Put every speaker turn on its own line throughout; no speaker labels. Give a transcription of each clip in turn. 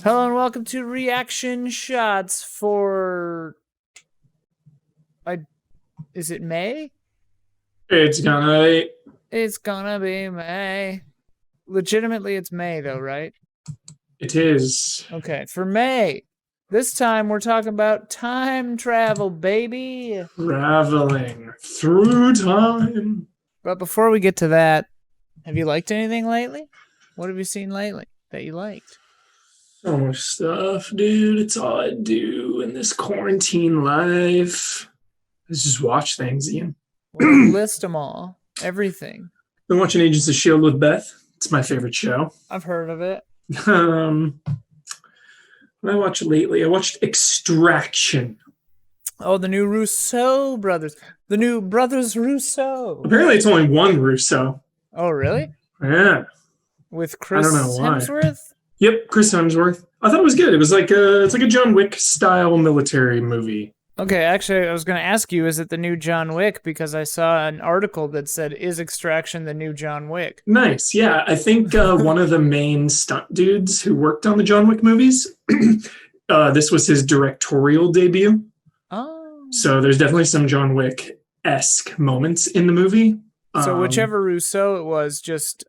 Hello and welcome to Reaction Shots for... Is it May?
It's gonna.
It's gonna be May. Legitimately, it's May though, right?
It is.
Okay, for May. This time we're talking about time travel, baby.
Traveling through time.
But before we get to that, have you liked anything lately? What have you seen lately that you liked?
So much stuff, dude. It's all I do in this quarantine life. Let's just watch things, Ian.
Well, list them all. Everything.
Been watching Agents of S.H.I.E.L.D. with Beth. It's my favorite show.
I've heard of it.
What I watched lately, I watched Extraction.
Oh, the new Russo brothers. The new Brothers Russo.
Apparently it's only one Russo.
Oh, really?
Yeah.
With Chris
I don't know why.
Hemsworth?
Yep, Chris Hemsworth. I thought it was good. It was like it's like a John Wick style military movie.
Okay, actually, I was going to ask you, is it the new John Wick? Because I saw an article that said, is Extraction the new John Wick?
Nice. Yeah, I think one of the main stunt dudes who worked on the John Wick movies, this was his directorial debut.
Oh.
So there's definitely some John Wick-esque moments in the movie.
So whichever Russo it was just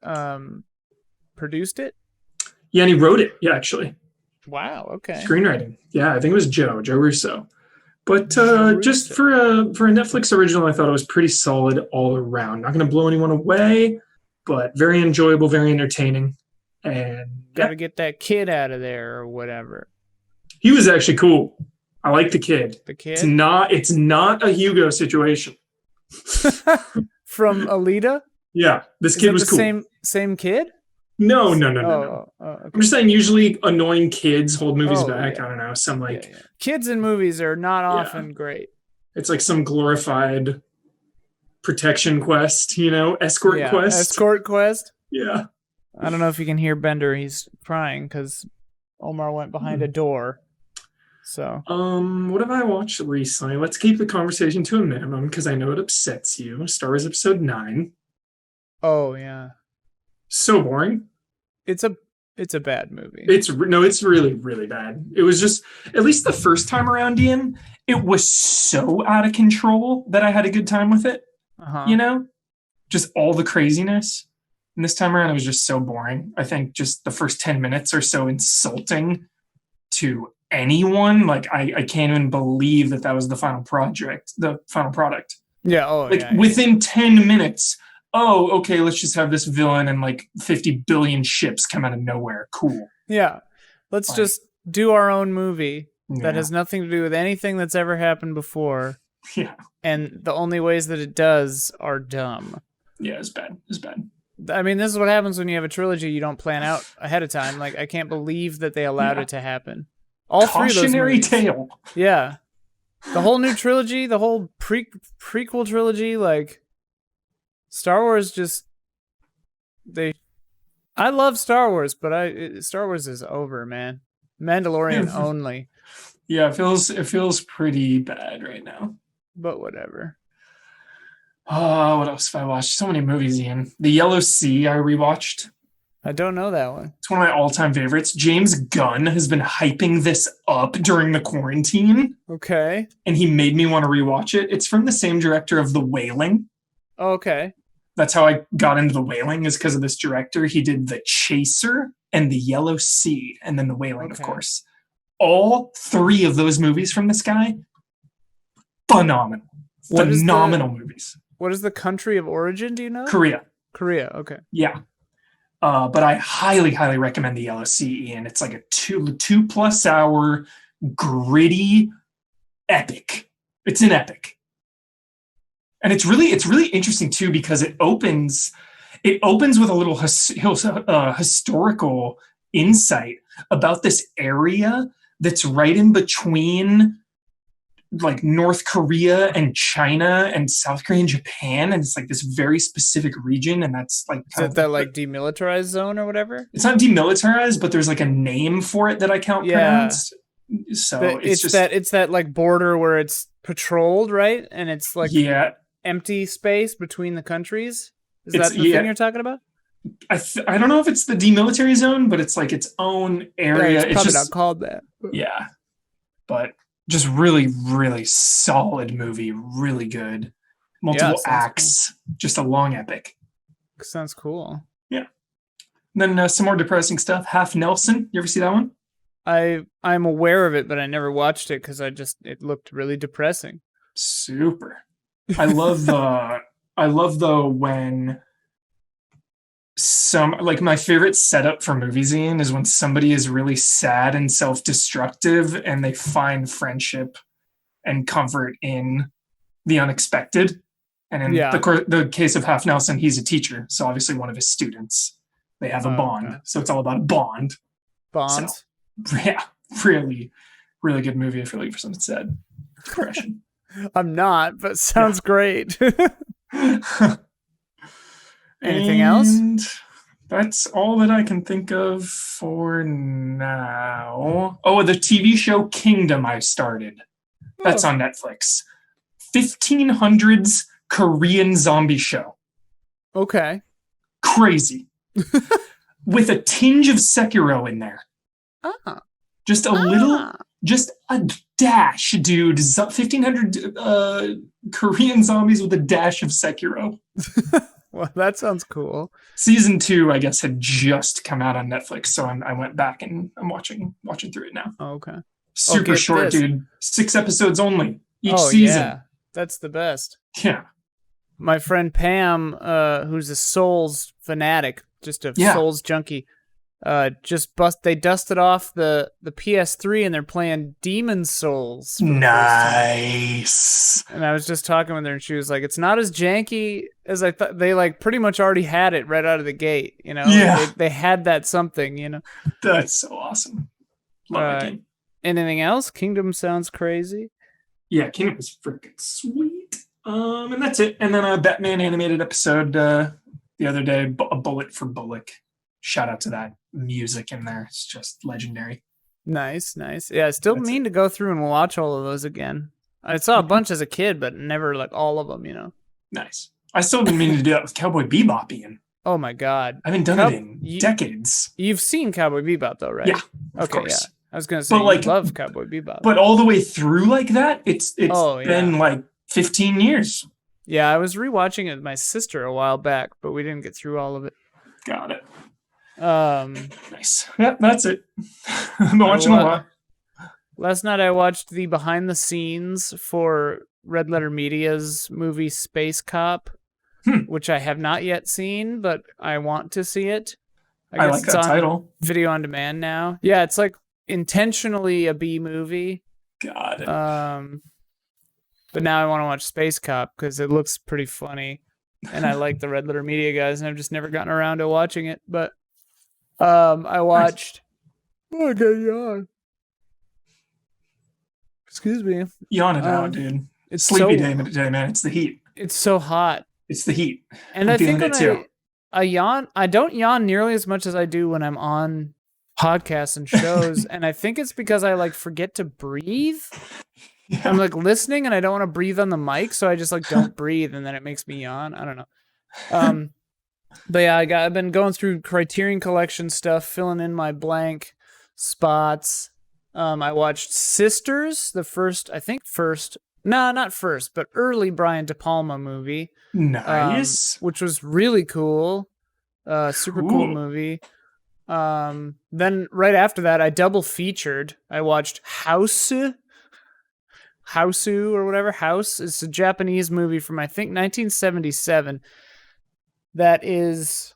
produced it?
Yeah, and he wrote it. Yeah, actually.
Wow, okay.
Screenwriting. Yeah, I think it was Joe Russo. But just for a Netflix original, I thought it was pretty solid all around. Not going to blow anyone away, but very enjoyable, very entertaining. And
gotta get that kid out of there or whatever.
He was actually cool. I like the kid.
The kid?
It's not a Hugo situation.
From Alita?
Yeah, this kid was cool.
Same kid?
No.
Okay.
I'm just saying, usually annoying kids hold movies back. Yeah. I don't know, some like
kids in movies are not often great.
It's like some glorified protection quest, escort quest.
Escort quest.
Yeah.
I don't know if you can hear Bender. He's crying because Omar went behind a door. So.
What have I watched recently? Let's keep the conversation to a minimum because I know it upsets you. Star Wars Episode 9.
Oh yeah.
So boring.
It's a bad movie.
It's really, really bad. It was just, at least the first time around, Ian, it was so out of control that I had a good time with it. Just all the craziness. And this time around, it was just so boring. I think just the first 10 minutes are so insulting to anyone. Like, I can't even believe that was the final product. Yeah. Within 10 minutes, oh, okay, let's just have this villain and like 50 billion ships come out of nowhere. Cool.
Yeah. Let's just do our own movie that has nothing to do with anything that's ever happened before.
Yeah.
And the only ways that it does are dumb.
Yeah, it's bad.
I mean, this is what happens when you have a trilogy you don't plan out ahead of time. Like, I can't believe that they allowed it to happen. All
Cautionary
three of those movies.
tale.
Yeah. The whole new trilogy, the whole prequel trilogy, like... Star Wars I love Star Wars, but Star Wars is over, man. Mandalorian only.
Yeah, it feels pretty bad right now.
But whatever.
Oh, what else have I watched? So many movies, Ian. The Yellow Sea I rewatched.
I don't know that one.
It's one of my all-time favorites. James Gunn has been hyping this up during the quarantine.
Okay.
And he made me want to rewatch it. It's from the same director of The Wailing.
Oh, okay.
That's how I got into The Wailing, is because of this director. He did The Chaser and The Yellow Sea, and then The Wailing, of course. All three of those movies from this guy, phenomenal. Phenomenal movies.
What is the country of origin, do you know?
Korea,
okay.
Yeah. But I highly, highly recommend The Yellow Sea, Ian. It's like a 2+ hour, gritty epic. It's an epic. And it's really interesting too, because it opens with a little historical insight about this area that's right in between like North Korea and China and South Korea and Japan, and it's like this very specific region, and that's like
like demilitarized zone or whatever.
It's not demilitarized, but there's like a name for it that I can't pronounce. So
it's that like border where it's patrolled, right? And it's like empty space between the countries. Is that the thing you're talking about?
I don't know if it's the demilitary zone, but it's like its own area.
It's probably
just
not called that.
Yeah, but just really, really solid movie. Really good. Multiple acts. Cool. Just a long epic.
Sounds cool.
Yeah. And then some more depressing stuff. Half Nelson. You ever see that one?
I'm aware of it, but I never watched it because it looked really depressing.
Super. I love the when my favorite setup for movies, Ian, is when somebody is really sad and self-destructive and they find friendship and comfort in the unexpected. And in the case of Half Nelson, he's a teacher, so obviously one of his students. They have a bond, okay. So it's all about a bond.
Bonds.
So, yeah, really, really good movie. If you're looking for something sad. Depression.
I'm not, but sounds great. Anything else?
That's all that I can think of for now. Oh, the TV show Kingdom I started. That's on Netflix. 1500s Korean zombie show.
Okay.
Crazy. With a tinge of Sekiro in there. Just a little, just a dash, dude. 1500 Korean zombies with a dash of Sekiro.
Well, that sounds cool.
Season 2, I guess, had just come out on Netflix, so I went back and I'm watching through it now.
Oh, okay.
Super short, dude. 6 episodes only each season. Yeah,
that's the best.
Yeah.
My friend Pam, who's a Souls fanatic, just a Souls junkie, they dusted off the PS3 and they're playing Demon Souls.
Nice.
And I was just talking with her and she was like, it's not as janky as I thought. They like pretty much already had it right out of the gate, you know?
Yeah.
Like they had that something, you know?
That's so awesome. Love that game.
Anything else? Kingdom sounds crazy.
Yeah, Kingdom is freaking sweet. And that's it. And then a Batman animated episode the other day, a Bullet for Bullock. Shout out to that music in there. It's just legendary.
Nice. Yeah, I still mean to go through and watch all of those again. I saw a bunch as a kid, but never like all of them, you know.
Nice. I still been meaning to do that with Cowboy Bebop, Ian.
Oh my God.
I haven't done it in decades.
You've seen Cowboy Bebop though, right?
Yeah, of course.
Yeah. I was gonna say you love Cowboy Bebop.
But all the way through like that, it's been like 15 years.
Yeah, I was rewatching it with my sister a while back, but we didn't get through all of it.
Got it. Nice. Yeah, that's it. I've been watching a lot.
Last night I watched the behind the scenes for Red Letter Media's movie Space Cop, which I have not yet seen, but I want to see it.
I like that title.
Video on demand now. Yeah, it's like intentionally a B movie.
Got it.
But now I want to watch Space Cop because it looks pretty funny. And I like the Red Letter Media guys, and I've just never gotten around to watching it. But I watched... Oh, I got yawn. Excuse me.
Yawn it out, dude. It's sleepy day today, man. It's the heat.
It's so hot.
It's the heat.
And I think when I yawn, I don't yawn nearly as much as I do when I'm on podcasts and shows. And I think it's because I like forget to breathe. Yeah. I'm like listening and I don't want to breathe on the mic, so I just like don't breathe, and then it makes me yawn. I don't know. But yeah, I've been going through Criterion Collection stuff, filling in my blank spots. I watched Sisters, not first, but early Brian De Palma movie.
Nice.
Which was really cool. Super cool movie. Then right after that, I double featured. I watched Houseu or whatever. House is a Japanese movie from I think 1977 that is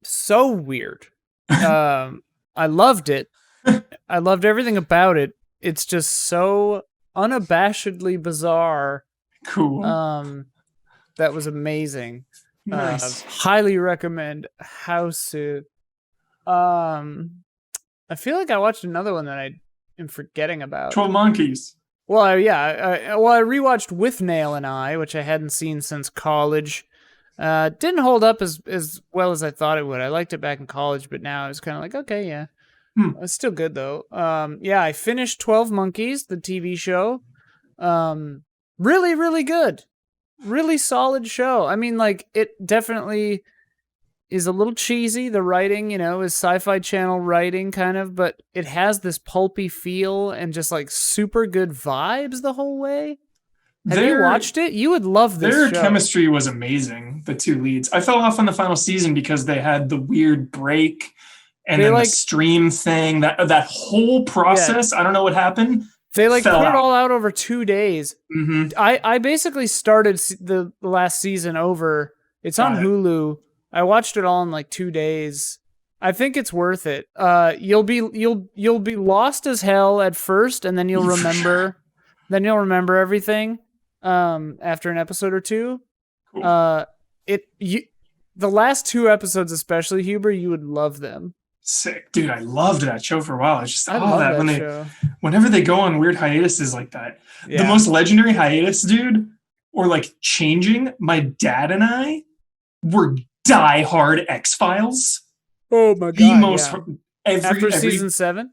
so weird. I loved it. I loved everything about it. It's just so unabashedly bizarre.
Cool.
That was amazing.
Nice.
Highly recommend Houseu. I feel like I watched another one that I am forgetting about.
12 Monkeys.
Well, I rewatched With Nail and I, which I hadn't seen since college. Didn't hold up as well as I thought it would. I liked it back in college, but now it's kind of like, okay, yeah. It's still good, though. I finished 12 Monkeys, the TV show. Really, really good. Really solid show. I mean, like, it definitely is a little cheesy. The writing, is Sci-Fi Channel writing kind of, but it has this pulpy feel and just like super good vibes the whole way. Have you watched it? You would love this show.
Their chemistry was amazing, the two leads. I fell off on the final season because they had the weird break and then the stream thing. That whole process, I don't know what happened.
They put it all out over 2 days.
Mm-hmm.
I basically started the last season over. It's on Hulu. I watched it all in like 2 days. I think it's worth it. You'll be lost as hell at first, and then you'll remember. Then you'll remember everything. After an episode or two. Cool. The last 2 episodes, especially, Huber, you would love them.
Sick, dude. I loved that show for a while. It's just whenever they go on weird hiatuses like that. Yeah. The most legendary hiatus, dude, or like changing. My dad and I were diehard X-Files.
Oh my god!
The most
after season 7.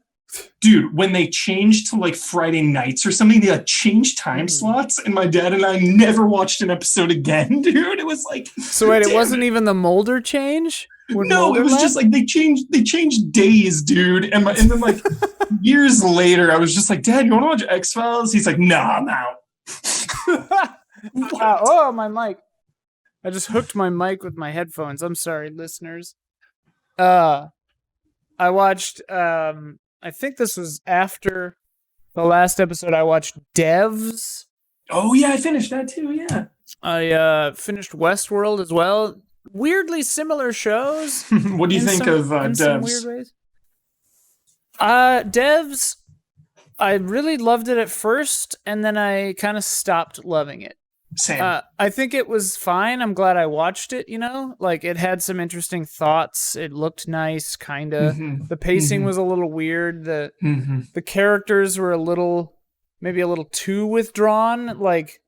Dude, when they changed to like Friday nights or something, they changed time slots, and my dad and I never watched an episode again, dude. It was like,
so wait, it wasn't even the Mulder change?
No, it was just like they changed days, dude. And then like years later, I was just like, Dad, you want to watch X-Files? He's like, nah, I'm out.
Oh, my mic. I just hooked my mic with my headphones. I'm sorry, listeners. I watched, I think this was after the last episode. I watched Devs.
Oh, yeah, I finished that too, yeah.
I finished Westworld as well. Weirdly similar shows.
What do you think of Devs?
Some weird ways. Devs, I really loved it at first, and then I kind of stopped loving it.
Same.
I think it was fine. I'm glad I watched it, Like, it had some interesting thoughts. It looked nice, kind of. Mm-hmm. The pacing was a little weird. The characters were maybe a little too withdrawn. Like,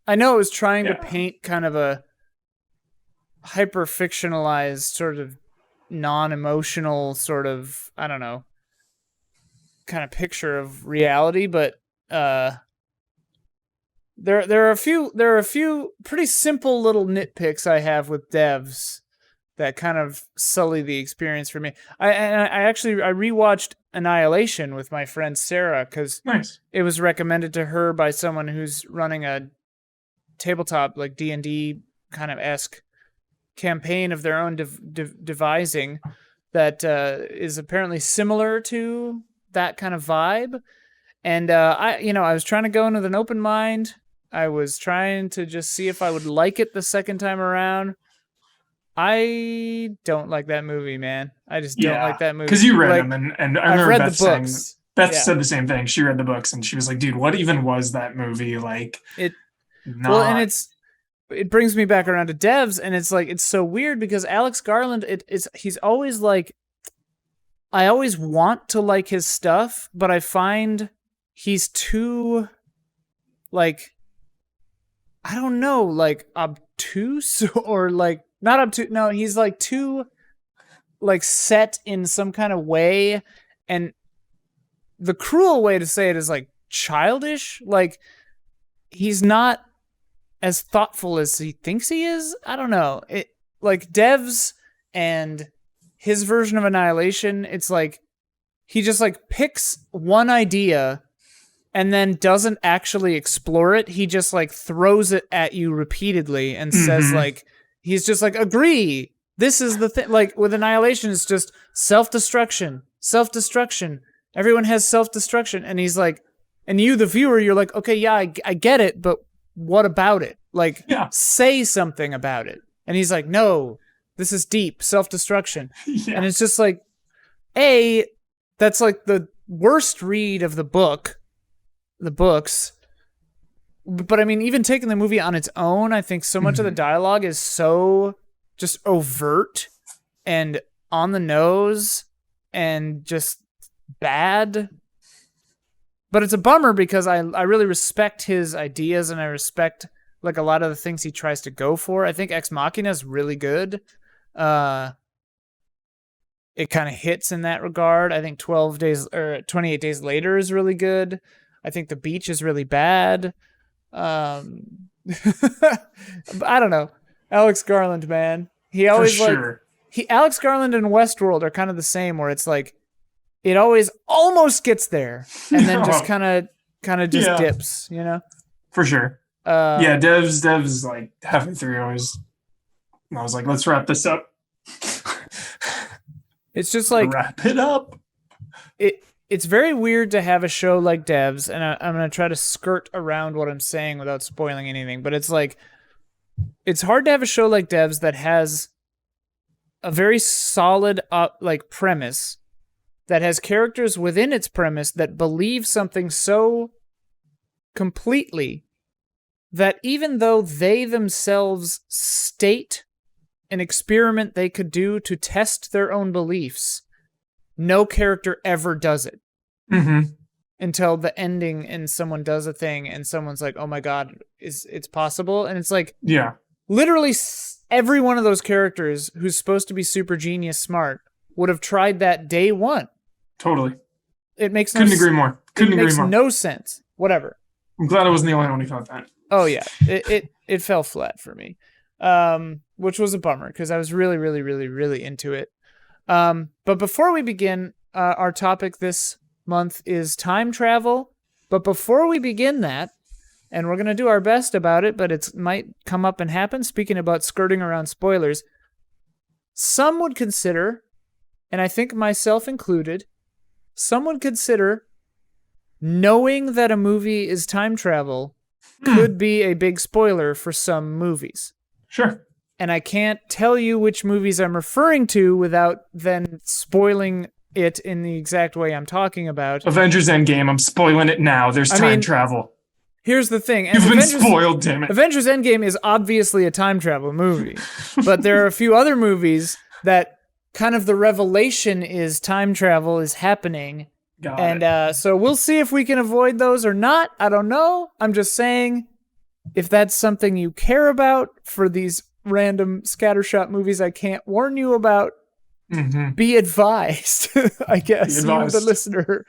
I know it was trying to paint kind of a hyper-fictionalized sort of non-emotional sort of, I don't know, kind of picture of reality, but there are a few pretty simple little nitpicks I have with Devs that kind of sully the experience for me. I rewatched Annihilation with my friend Sarah because it was recommended to her by someone who's running a tabletop like D&D kind of esque campaign of their own devising that is apparently similar to that kind of vibe. And I was trying to go in with an open mind. I was trying to just see if I would like it the second time around. I don't like that movie, man. I just don't like that movie.
Because you read them, and I remember
read
Beth
the books.
saying, Beth said the same thing. She read the books, and she was like, dude, what even was that movie? Like,
well, and it brings me back around to Devs, and it's like, it's so weird because Alex Garland, he's always like, I always want to like his stuff, but I find he's too, like, I don't know, like obtuse or like, not obtuse. No, he's like too, like, set in some kind of way. And the cruel way to say it is like childish. Like, he's not as thoughtful as he thinks he is. I don't know. It, like, Devs and his version of Annihilation, it's like he just like picks one idea and then doesn't actually explore it. He just like throws it at you repeatedly and says like, he's just like, agree. This is the thing. Like with Annihilation, it's just self-destruction. Everyone has self-destruction. And he's like, and you, the viewer, you're like, okay, yeah, I get it, but what about it? Like, say something about it. And he's like, no, this is deep self-destruction. And it's just like, that's like the worst read of the books. But I mean, even taking the movie on its own, I think so much of the dialogue is so just overt and on the nose and just bad. But it's a bummer because I really respect his ideas and I respect like a lot of the things he tries to go for. I think Ex Machina is really good. It kind of hits in that regard. I think 28 Days Later is really good. I think The Beach is really bad. I don't know. Alex Garland, man. He always Alex Garland and Westworld are kind of the same, where it's like it always almost gets there and then just kind of just dips, you know?
For sure. Devs like halfway through I was like, let's wrap this up.
It's just like
wrap it up.
It's very weird to have a show like Devs, and I'm going to try to skirt around what I'm saying without spoiling anything, but it's like it's hard to have a show like Devs that has a very solid like premise, that has characters within its premise that believe something so completely that even though they themselves state an experiment they could do to test their own beliefs, no character ever does it.
Mm-hmm.
Until the ending and someone does a thing and someone's like, oh my God, it's possible? And it's like, literally every one of those characters who's supposed to be super genius smart would have tried that day one.
Totally.
It makes
Couldn't agree more. It makes
no sense. Whatever.
I'm glad I wasn't the only one who thought that.
Oh yeah. It fell flat for me. Which was a bummer because I was really, really, really, really into it. But before we begin, our topic this month is time travel. But before we begin that, and we're going to do our best about it, but it might come up and happen, speaking about skirting around spoilers, some would consider, and I think myself included, some would consider knowing that a movie is time travel could be a big spoiler for some movies.
Sure.
And I can't tell you which movies I'm referring to without then spoiling it in the exact way I'm talking about.
Avengers Endgame, I'm spoiling it now. There's time travel.
Here's the thing.
You've been spoiled, damn it.
Avengers Endgame is obviously a time travel movie. But there are a few other movies that kind of the revelation is time travel is happening. So we'll see if we can avoid those or not. I don't know. I'm just saying, if that's something you care about for these random scattershot movies I can't warn you about, be advised. I guess you, the listener.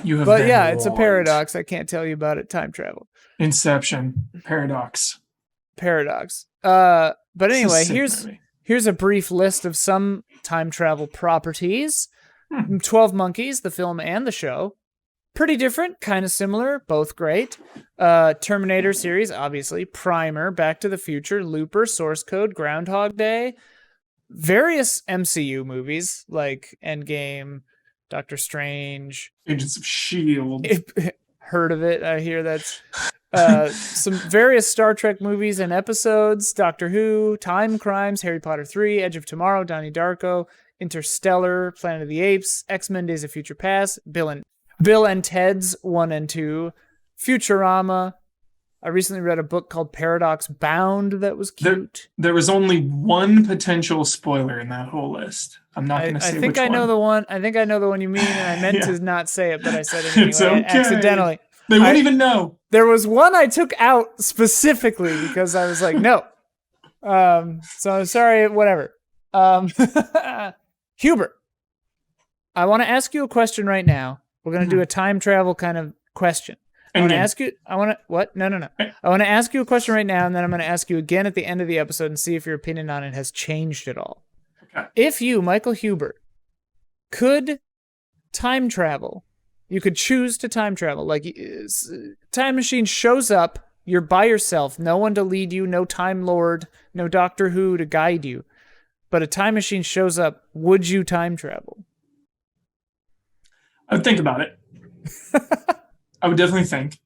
You have
but yeah, warned. It's a paradox. I can't tell you about it. Time travel.
Inception. Paradox.
But anyway, here's a brief list of some time travel properties. 12 Monkeys, the film and the show. Pretty different, kind of similar, both great. Terminator series, obviously. Primer, Back to the Future, Looper, Source Code, Groundhog Day. Various MCU movies like Endgame, Doctor Strange.
Agents of S.H.I.E.L.D.
Heard of it, I hear that's... some various Star Trek movies and episodes. Doctor Who, Time Crimes, Harry Potter 3, Edge of Tomorrow, Donnie Darko, Interstellar, Planet of the Apes, X-Men Days of Future Past, Bill and Ted's 1 and 2, Futurama. I recently read a book called Paradox Bound that was cute.
There was only one potential spoiler in that whole list. I'm not going to say which one.
I think I know the one you mean, and I meant to not say it, but I said it anyway, accidentally.
They won't even know.
There was one I took out specifically because I was like, no. So I'm sorry, whatever. Hubert, I want to ask you a question right now. We're going to do a time travel kind of question. I want to ask you, what? No. I want to ask you a question right now, and then I'm going to ask you again at the end of the episode and see if your opinion on it has changed at all.
Okay.
If you, Michael Hubert, could time travel, you could choose to time travel. Like, time machine shows up, you're by yourself, no one to lead you, no Time Lord, no Doctor Who to guide you. But a time machine shows up, would you time travel?
I would think about it. I would definitely think.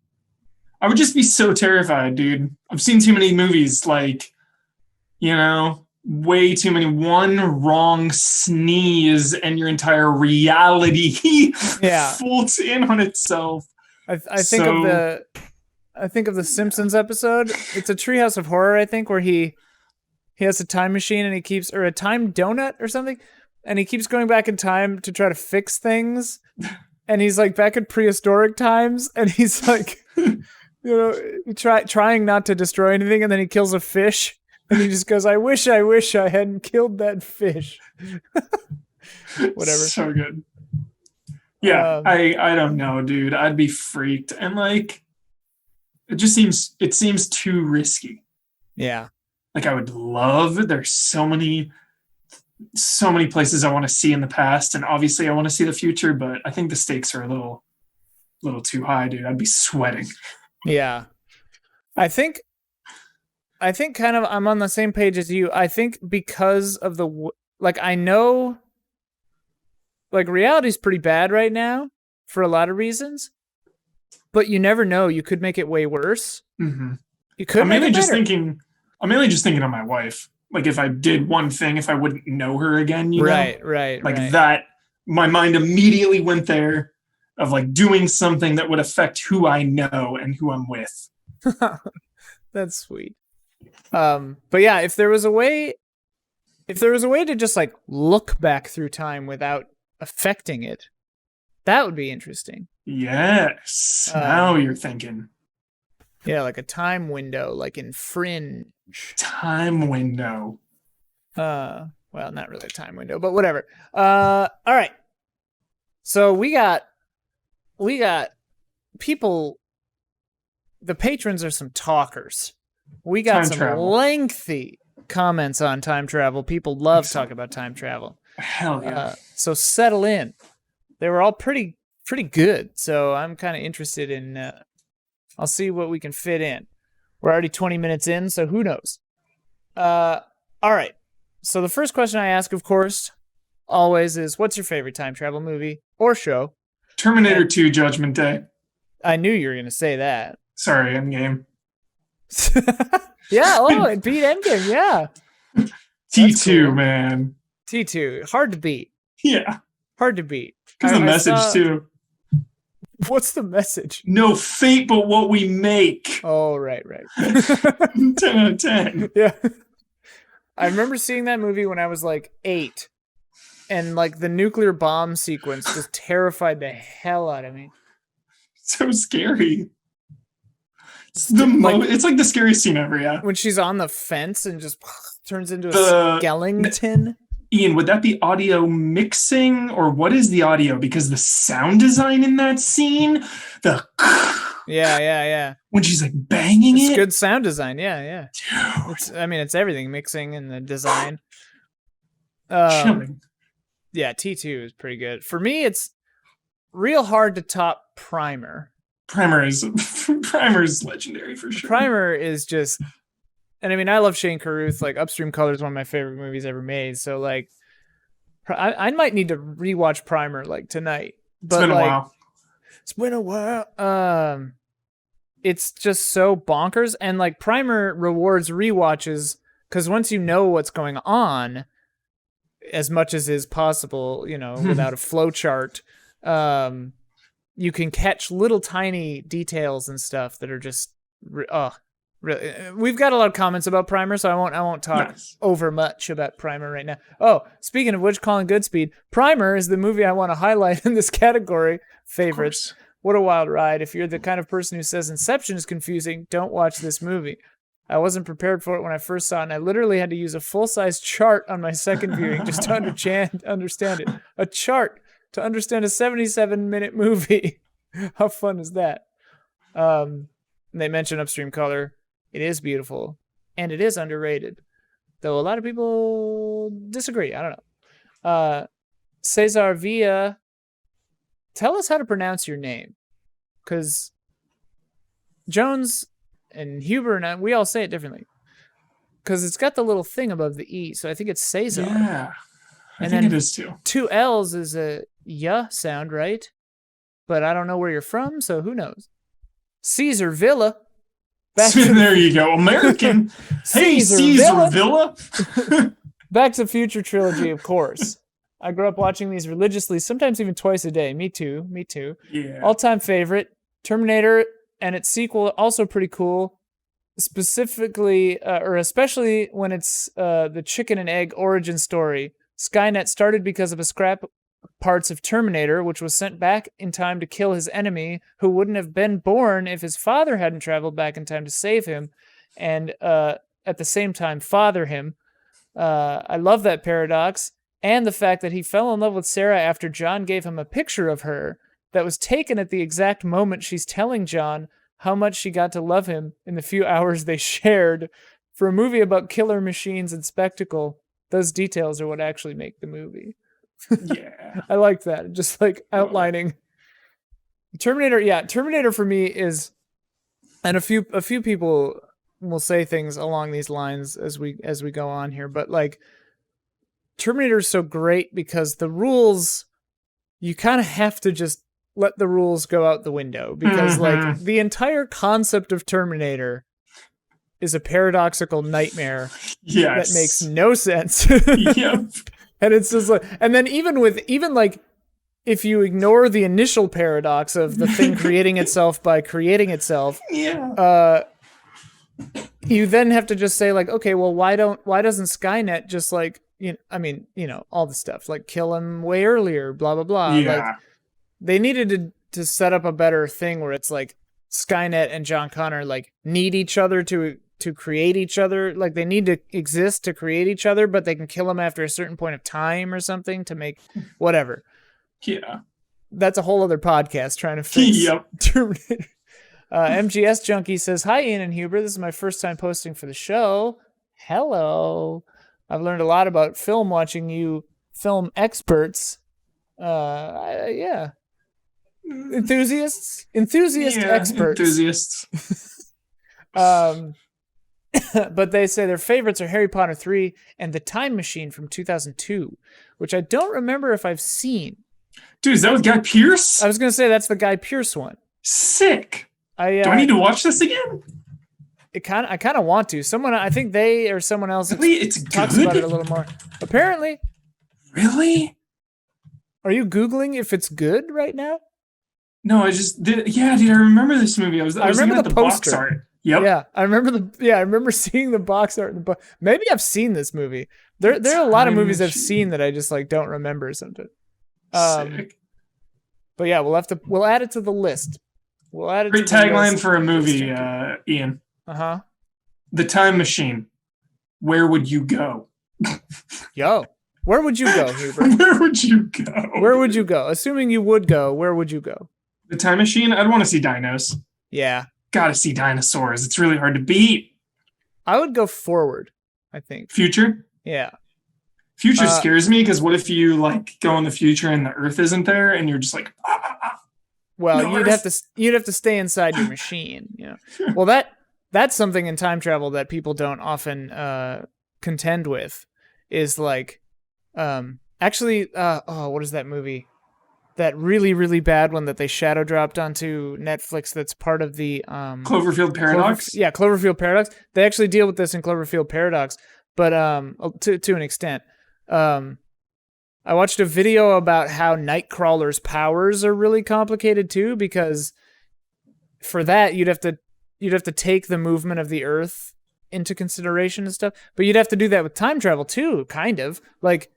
I would just be so terrified, dude. I've seen too many movies, like, way too many. One wrong sneeze and your entire reality folds in on itself.
I think of the Simpsons episode. It's a Treehouse of Horror, I think, where he has a time machine and or a time donut or something, and he keeps going back in time to try to fix things. And he's like back in prehistoric times, and he's like, trying not to destroy anything, and then he kills a fish, and he just goes, I wish I hadn't killed that fish. Whatever.
So good. Yeah, I don't know, dude. I'd be freaked. And like, it seems too risky.
Yeah.
Like, I would love, there's so many so many places I want to see in the past, and obviously I want to see the future, but I think the stakes are a little too high, dude. I'd be sweating.
Yeah. I think kind of I'm on the same page as you. I think because of I know reality's pretty bad right now for a lot of reasons, but you never know. You could make it way worse.
Mm-hmm.
You could. I'm mainly just
thinking of my wife. Like if I did one thing, if I wouldn't know her again, you know?
Right.
That, my mind immediately went there of like doing something that would affect who I know and who I'm with.
That's sweet. But yeah, if there was a way to just like look back through time without affecting it, that would be interesting.
Yes. Now you're thinking.
Yeah, like a time window, like in Fringe.
Time window.
Well, not really a time window, but whatever. All right. So we got people. The patrons are some talkers. We got some lengthy comments on time travel. People love talking about time travel.
Hell yeah.
So settle in. They were all pretty good. So I'm kind of interested in. I'll see what we can fit in. We're already 20 minutes in, so who knows? All right. So the first question I ask, of course, always is, what's your favorite time travel movie or show?
Terminator 2 Judgment Day.
I knew you were going to say that.
Sorry, Endgame.
Yeah, it beat Endgame, yeah.
T2, cool. Man.
T2, hard to beat.
Yeah.
Hard to beat.
Because the message, too.
What's the message?
No fate but what we make.
Oh, right.
10 out of 10.
Yeah. I remember seeing that movie when I was like 8. And like the nuclear bomb sequence just terrified the hell out of me.
So scary. It's like the scariest scene ever, yeah.
When she's on the fence and just turns into a skeleton.
Ian, would that be audio mixing or what is the audio? Because the sound design in that scene,
Yeah.
When she's like banging
it's good sound design, yeah. It's everything, mixing and the design.
Chilling.
Yeah, T2 is pretty good. For me, it's real hard to top Primer.
Primer is legendary for sure.
Primer is just, and I mean, I love Shane Carruth. Like Upstream Color is one of my favorite movies ever made. So like, I might need to rewatch Primer like tonight. But
it's been a while.
It's been a while. It's just so bonkers, and like Primer rewards rewatches because once you know what's going on, as much as is possible, without a flow chart, you can catch little tiny details and stuff that are just, really. We've got a lot of comments about Primer, so I won't talk over much about Primer right now. Oh, speaking of which, Colin Goodspeed, Primer is the movie I want to highlight in this category. Favorites. What a wild ride. If you're the kind of person who says Inception is confusing, don't watch this movie. I wasn't prepared for it when I first saw it, and I literally had to use a full-size chart on my second viewing just to understand it. A chart to understand a 77-minute movie. How fun is that? They mentioned Upstream Color. It is beautiful, and it is underrated, though a lot of people disagree. I don't know. Cesar Villa, tell us how to pronounce your name, because Jones and Huber and I, we all say it differently, because it's got the little thing above the E, so I think it's Cesar.
Yeah, I think it is too.
2 L's is a yeah sound, right? But I don't know where you're from, so who knows? Caesar Villa.
There you go, American. Hey, Caesar Villa.
Back to the Future trilogy, of course. I grew up watching these religiously, sometimes even twice a day. Me too.
Yeah.
All-time favorite. Terminator and its sequel, also pretty cool. Specifically, or especially when it's the chicken and egg origin story. Skynet started because of a scrap parts of Terminator, which was sent back in time to kill his enemy, who wouldn't have been born if his father hadn't traveled back in time to save him, and at the same time father him. I love that paradox, and the fact that he fell in love with Sarah after John gave him a picture of her that was taken at the exact moment she's telling John how much she got to love him in the few hours they shared. For a movie about killer machines and spectacle, those details are what actually make the movie.
Yeah.
I like that. Just like outlining. Terminator, yeah, Terminator for me is, and a few people will say things along these lines as we go on here, but like Terminator is so great because the rules, you kind of have to just let the rules go out the window, because like the entire concept of Terminator is a paradoxical nightmare that makes no sense.
Yep.
And it's just like, and then even like, if you ignore the initial paradox of the thing creating itself by creating itself, you then have to just say like, okay, well, why doesn't Skynet just like, all the stuff like kill him way earlier, blah blah blah.
Yeah.
Like they needed to set up a better thing where it's like Skynet and John Connor like need each other to create each other. Like they need to exist to create each other, but they can kill them after a certain point of time or something to make whatever.
Yeah.
That's a whole other podcast trying to fix Terminator. MGS Junkie says, "Hi, Ian and Huber. This is my first time posting for the show. Hello. I've learned a lot about film watching you film experts. Yeah. Enthusiast experts.
Enthusiasts.
But they say their favorites are Harry Potter 3 and The Time Machine from 2002, which I don't remember if I've seen.
Dude, is that with Guy Pearce?
I was going to say that's the Guy Pearce one.
Sick. Do I need to watch this again?
I kind of want to. I think they or someone else talks about it a little more. Apparently.
Really?
Are you Googling if it's good right now?
No, I just did. Yeah, dude, I remember this movie. I was
remember the poster.
Box art. Yep.
Yeah, I remember seeing the box art. Maybe I've seen this movie. There are a lot of movies I've seen that I just like don't remember something.
Sick.
But yeah, we'll add it to the list. We'll add it.
Great tagline for a movie, Ian. The Time Machine. Where would you go?
Yo, where would you go, Huber?
Where would you go?
Where would you go? Assuming you would go, where would you go?
The Time Machine? I'd want to see dinos.
Yeah.
Gotta see dinosaurs. It's really hard to beat.
I would go forward, I think.
Future?
Yeah.
Future scares me because what if you like go in the future and the Earth isn't there and you're just like,
well, no, you'd have to stay inside your machine. You know. Well, that's something in time travel that people don't often contend with. Is like, actually, what is that movie? That really, really bad one that they shadow dropped onto Netflix. That's part of the
Cloverfield Paradox.
Cloverfield Paradox. They actually deal with this in Cloverfield Paradox, but to an extent. I watched a video about how Nightcrawler's powers are really complicated too, because for that you'd have to take the movement of the Earth into consideration and stuff. But you'd have to do that with time travel too, kind of. Like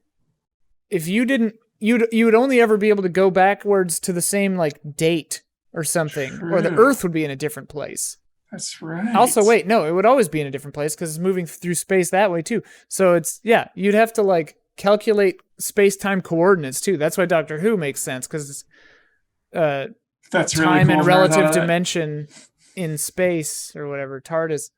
if you didn't, you would only ever be able to go backwards to the same like date or something, or the Earth would be in a different place.
That's right.
Also, wait, no, it would always be in a different place because it's moving through space that way too. So you'd have to like calculate space-time coordinates too. That's why Doctor Who makes sense, because it's
that's really
time
cool.
and relative dimension in space or whatever. TARDIS.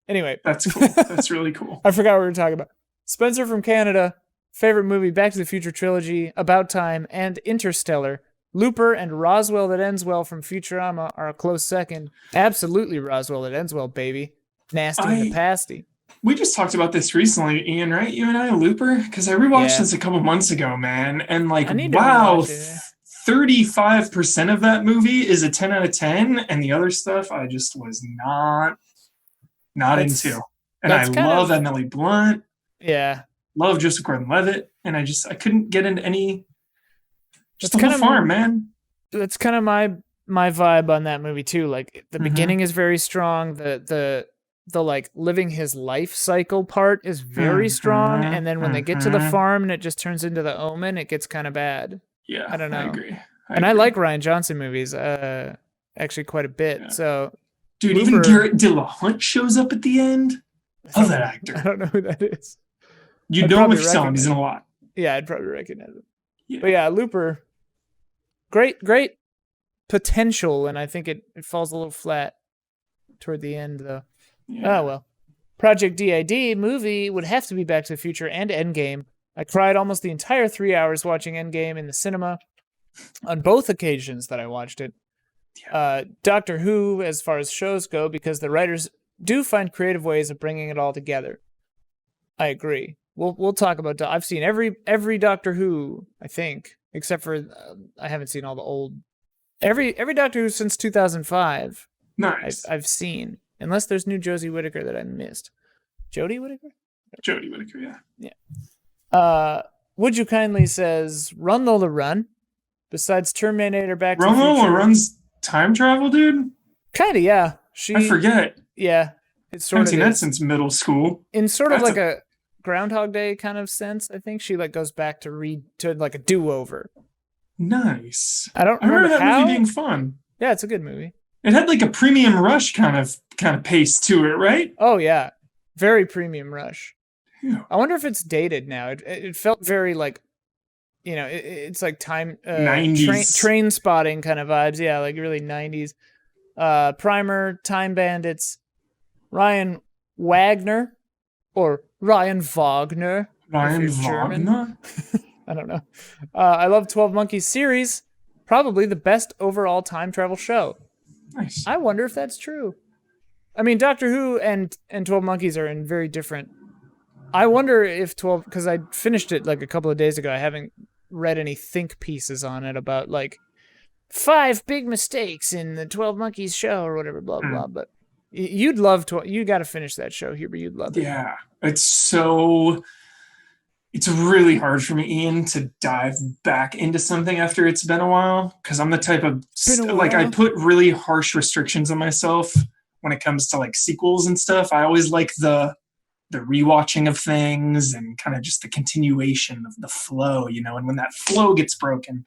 Anyway,
that's cool. That's really cool.
I forgot what we were talking about. Spencer from Canada, favorite movie: Back to the Future trilogy, About Time, and Interstellar. Looper and Roswell That Ends Well from Futurama are a close second. Absolutely, Roswell That Ends Well, baby. Nasty in the pasty.
We just talked about this recently, Ian, right? You and I, Looper? Because I rewatched this a couple months ago, man. And like, wow, 35% of that movie is a 10 out of 10. And the other stuff I just was not into. And I love Emily Blunt.
Yeah.
Love Joseph Gordon-Levitt. And I couldn't get into any... Just the whole farm, man.
That's kind of my vibe on that movie too. Like the beginning is very strong. The like living his life cycle part is very strong, and then when they get to the farm and it just turns into The Omen, it gets kind of bad.
Yeah,
I don't know.
I agree.
I like Rian Johnson movies, actually quite a bit. Yeah. So,
dude, even Garrett Dillahunt shows up at the end. Love that actor.
I don't know who that is.
You know him if you saw him. He's in a lot.
Yeah, I'd probably recognize him. Yeah. But yeah, Looper, great potential, and I think it falls a little flat toward the end, though. Yeah. Oh, well. Project DID movie would have to be Back to the Future and Endgame. I cried almost the entire 3 hours watching Endgame in the cinema on both occasions that I watched it. Doctor Who, as far as shows go, because the writers do find creative ways of bringing it all together. I agree. We'll talk about. I've seen every Doctor Who, I think, except for I haven't seen all the old. Every Doctor Who since 2005.
Nice.
I've seen, unless there's new Josie Whittaker that I missed. Jodie Whittaker.
Jodie Whittaker, yeah.
Yeah. Would you kindly says Run Lola Run. Besides Terminator, Back to the Future.
Run Lola Run's time travel, dude.
Kinda, yeah.
I forget.
Yeah, it's sort
I
of.
haven't seen that since middle school.
In sort of like a Groundhog Day kind of sense, I think she like goes back to like a do-over.
Nice.
I
remember that movie being fun.
Yeah, it's a good movie.
It had like a Premium Rush kind of pace to it, right?
Oh yeah, very Premium Rush.
Yeah.
I wonder if it's dated now. It felt very like, it's like time
90s
train spotting kind of vibes. Yeah, like really 90s. Primer, Time Bandits, Ryan Wagner or Ryan Wagner.
Ryan Wagner?
I don't know. I love 12 Monkeys series. Probably the best overall time travel show.
Nice.
I wonder if that's true. I mean, Doctor Who and 12 Monkeys are in very different. I wonder if 12, because I finished it like a couple of days ago. I haven't read any think pieces on it about like 5 big mistakes in the 12 Monkeys show or whatever, blah, blah. But you'd love to, you got to finish that show, Huber. You'd love it.
Yeah. It's really hard for me, Ian, to dive back into something after it's been a while, because I'm the type of I put really harsh restrictions on myself when it comes to like sequels and stuff. I always like the rewatching of things and kind of just the continuation of the flow, and when that flow gets broken.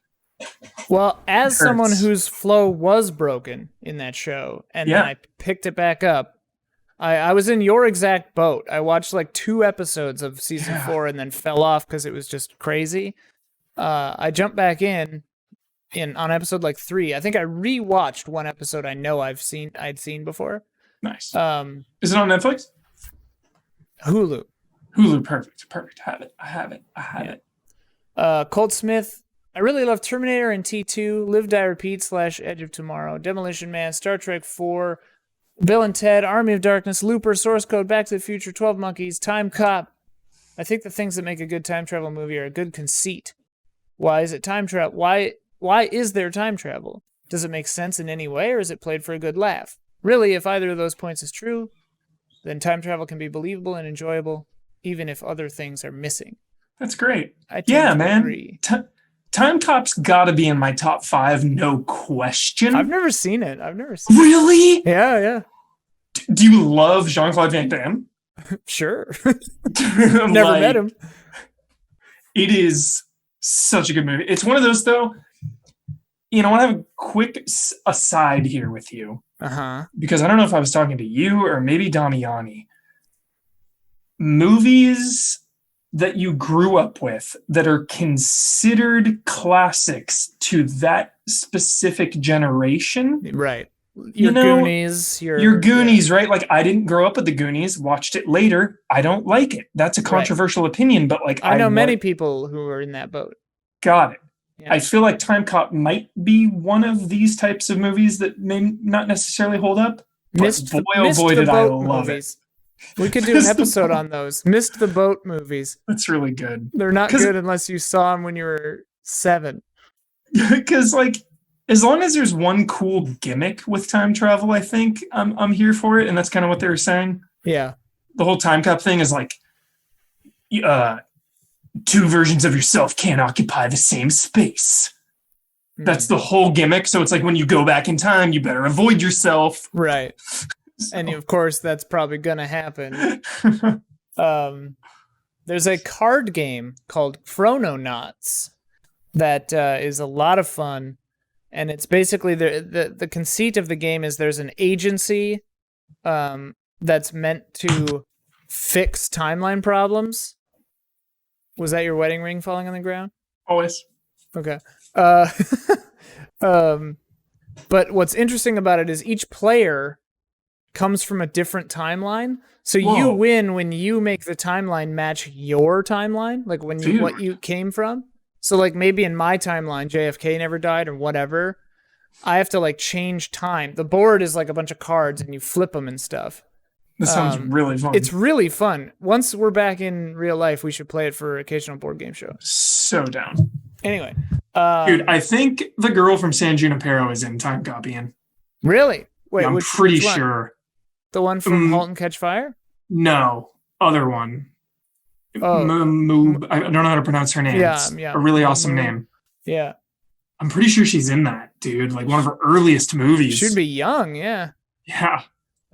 Well, as someone whose flow was broken in that show, and then I picked it back up, I was in your exact boat. I watched like 2 episodes of season 4 and then fell off because it was just crazy. I jumped back in on episode like 3. I think I rewatched one episode I know I'd seen before.
Nice. Is it on Netflix?
Hulu.
Perfect. I have it.
Colt Smith. I really love Terminator and T2, Live, Die, Repeat / Edge of Tomorrow, Demolition Man, Star Trek 4, Bill and Ted, Army of Darkness, Looper, Source Code, Back to the Future, 12 Monkeys, Time Cop. I think the things that make a good time travel movie are a good conceit. Why is it time travel? Why is there time travel? Does it make sense in any way, or is it played for a good laugh? Really, if either of those points is true, then time travel can be believable and enjoyable, even if other things are missing.
That's great. Yeah, man. Time Cop's got to be in my top 5, no question.
I've never seen it.
Really?
Yeah.
Do you love Jean-Claude Van Damme?
Sure. Never met him.
It is such a good movie. It's one of those, though, I want to have a quick aside here with you. Because I don't know if I was talking to you or maybe Damiani. Movies that you grew up with that are considered classics to that specific generation.
Right. Your Goonies.
Your Goonies, right? Like, I didn't grow up with the Goonies, watched it later. I don't like it. That's a controversial opinion, but like...
I know many people who are in that boat.
Got it. Yeah. I feel like Time Cop might be one of these types of movies that may not necessarily hold up. But boy, did I love it.
We could do an episode on those. Missed the boat movies.
That's really good.
They're not good unless you saw them when you were 7.
Because, like, as long as there's one cool gimmick with time travel, I think I'm here for it. And that's kind of what they were saying.
Yeah.
The whole Time Cop thing is like, 2 versions of yourself can't occupy the same space. That's the whole gimmick. So it's like when you go back in time, you better avoid yourself.
Right. So. And of course, that's probably going to happen. There's a card game called Chrono Knots that is a lot of fun. And it's basically the conceit of the game is there's an agency that's meant to fix timeline problems. Was that your wedding ring falling on the ground?
Always.
Okay. But what's interesting about it is each player comes from a different timeline. So
Whoa.
you win when you make the timeline match your timeline, like when you what you came from. So like maybe in my timeline, JFK never died or whatever. I have to like change time. The board is like a bunch of cards and you flip them and stuff.
That sounds really fun.
It's really fun. Once we're back in real life, we should play it for occasional board game show.
So down.
Anyway.
Dude, I think the girl from San Junipero is in Time Copying.
Really? Wait,
yeah, I'm pretty sure.
The one from *Halt and Catch Fire*?
No, other one.
Oh.
I don't know how to pronounce her name. It's a really awesome name.
Yeah.
I'm pretty sure she's in that, dude. Like one of her earliest movies.
Should be young, yeah.
Yeah.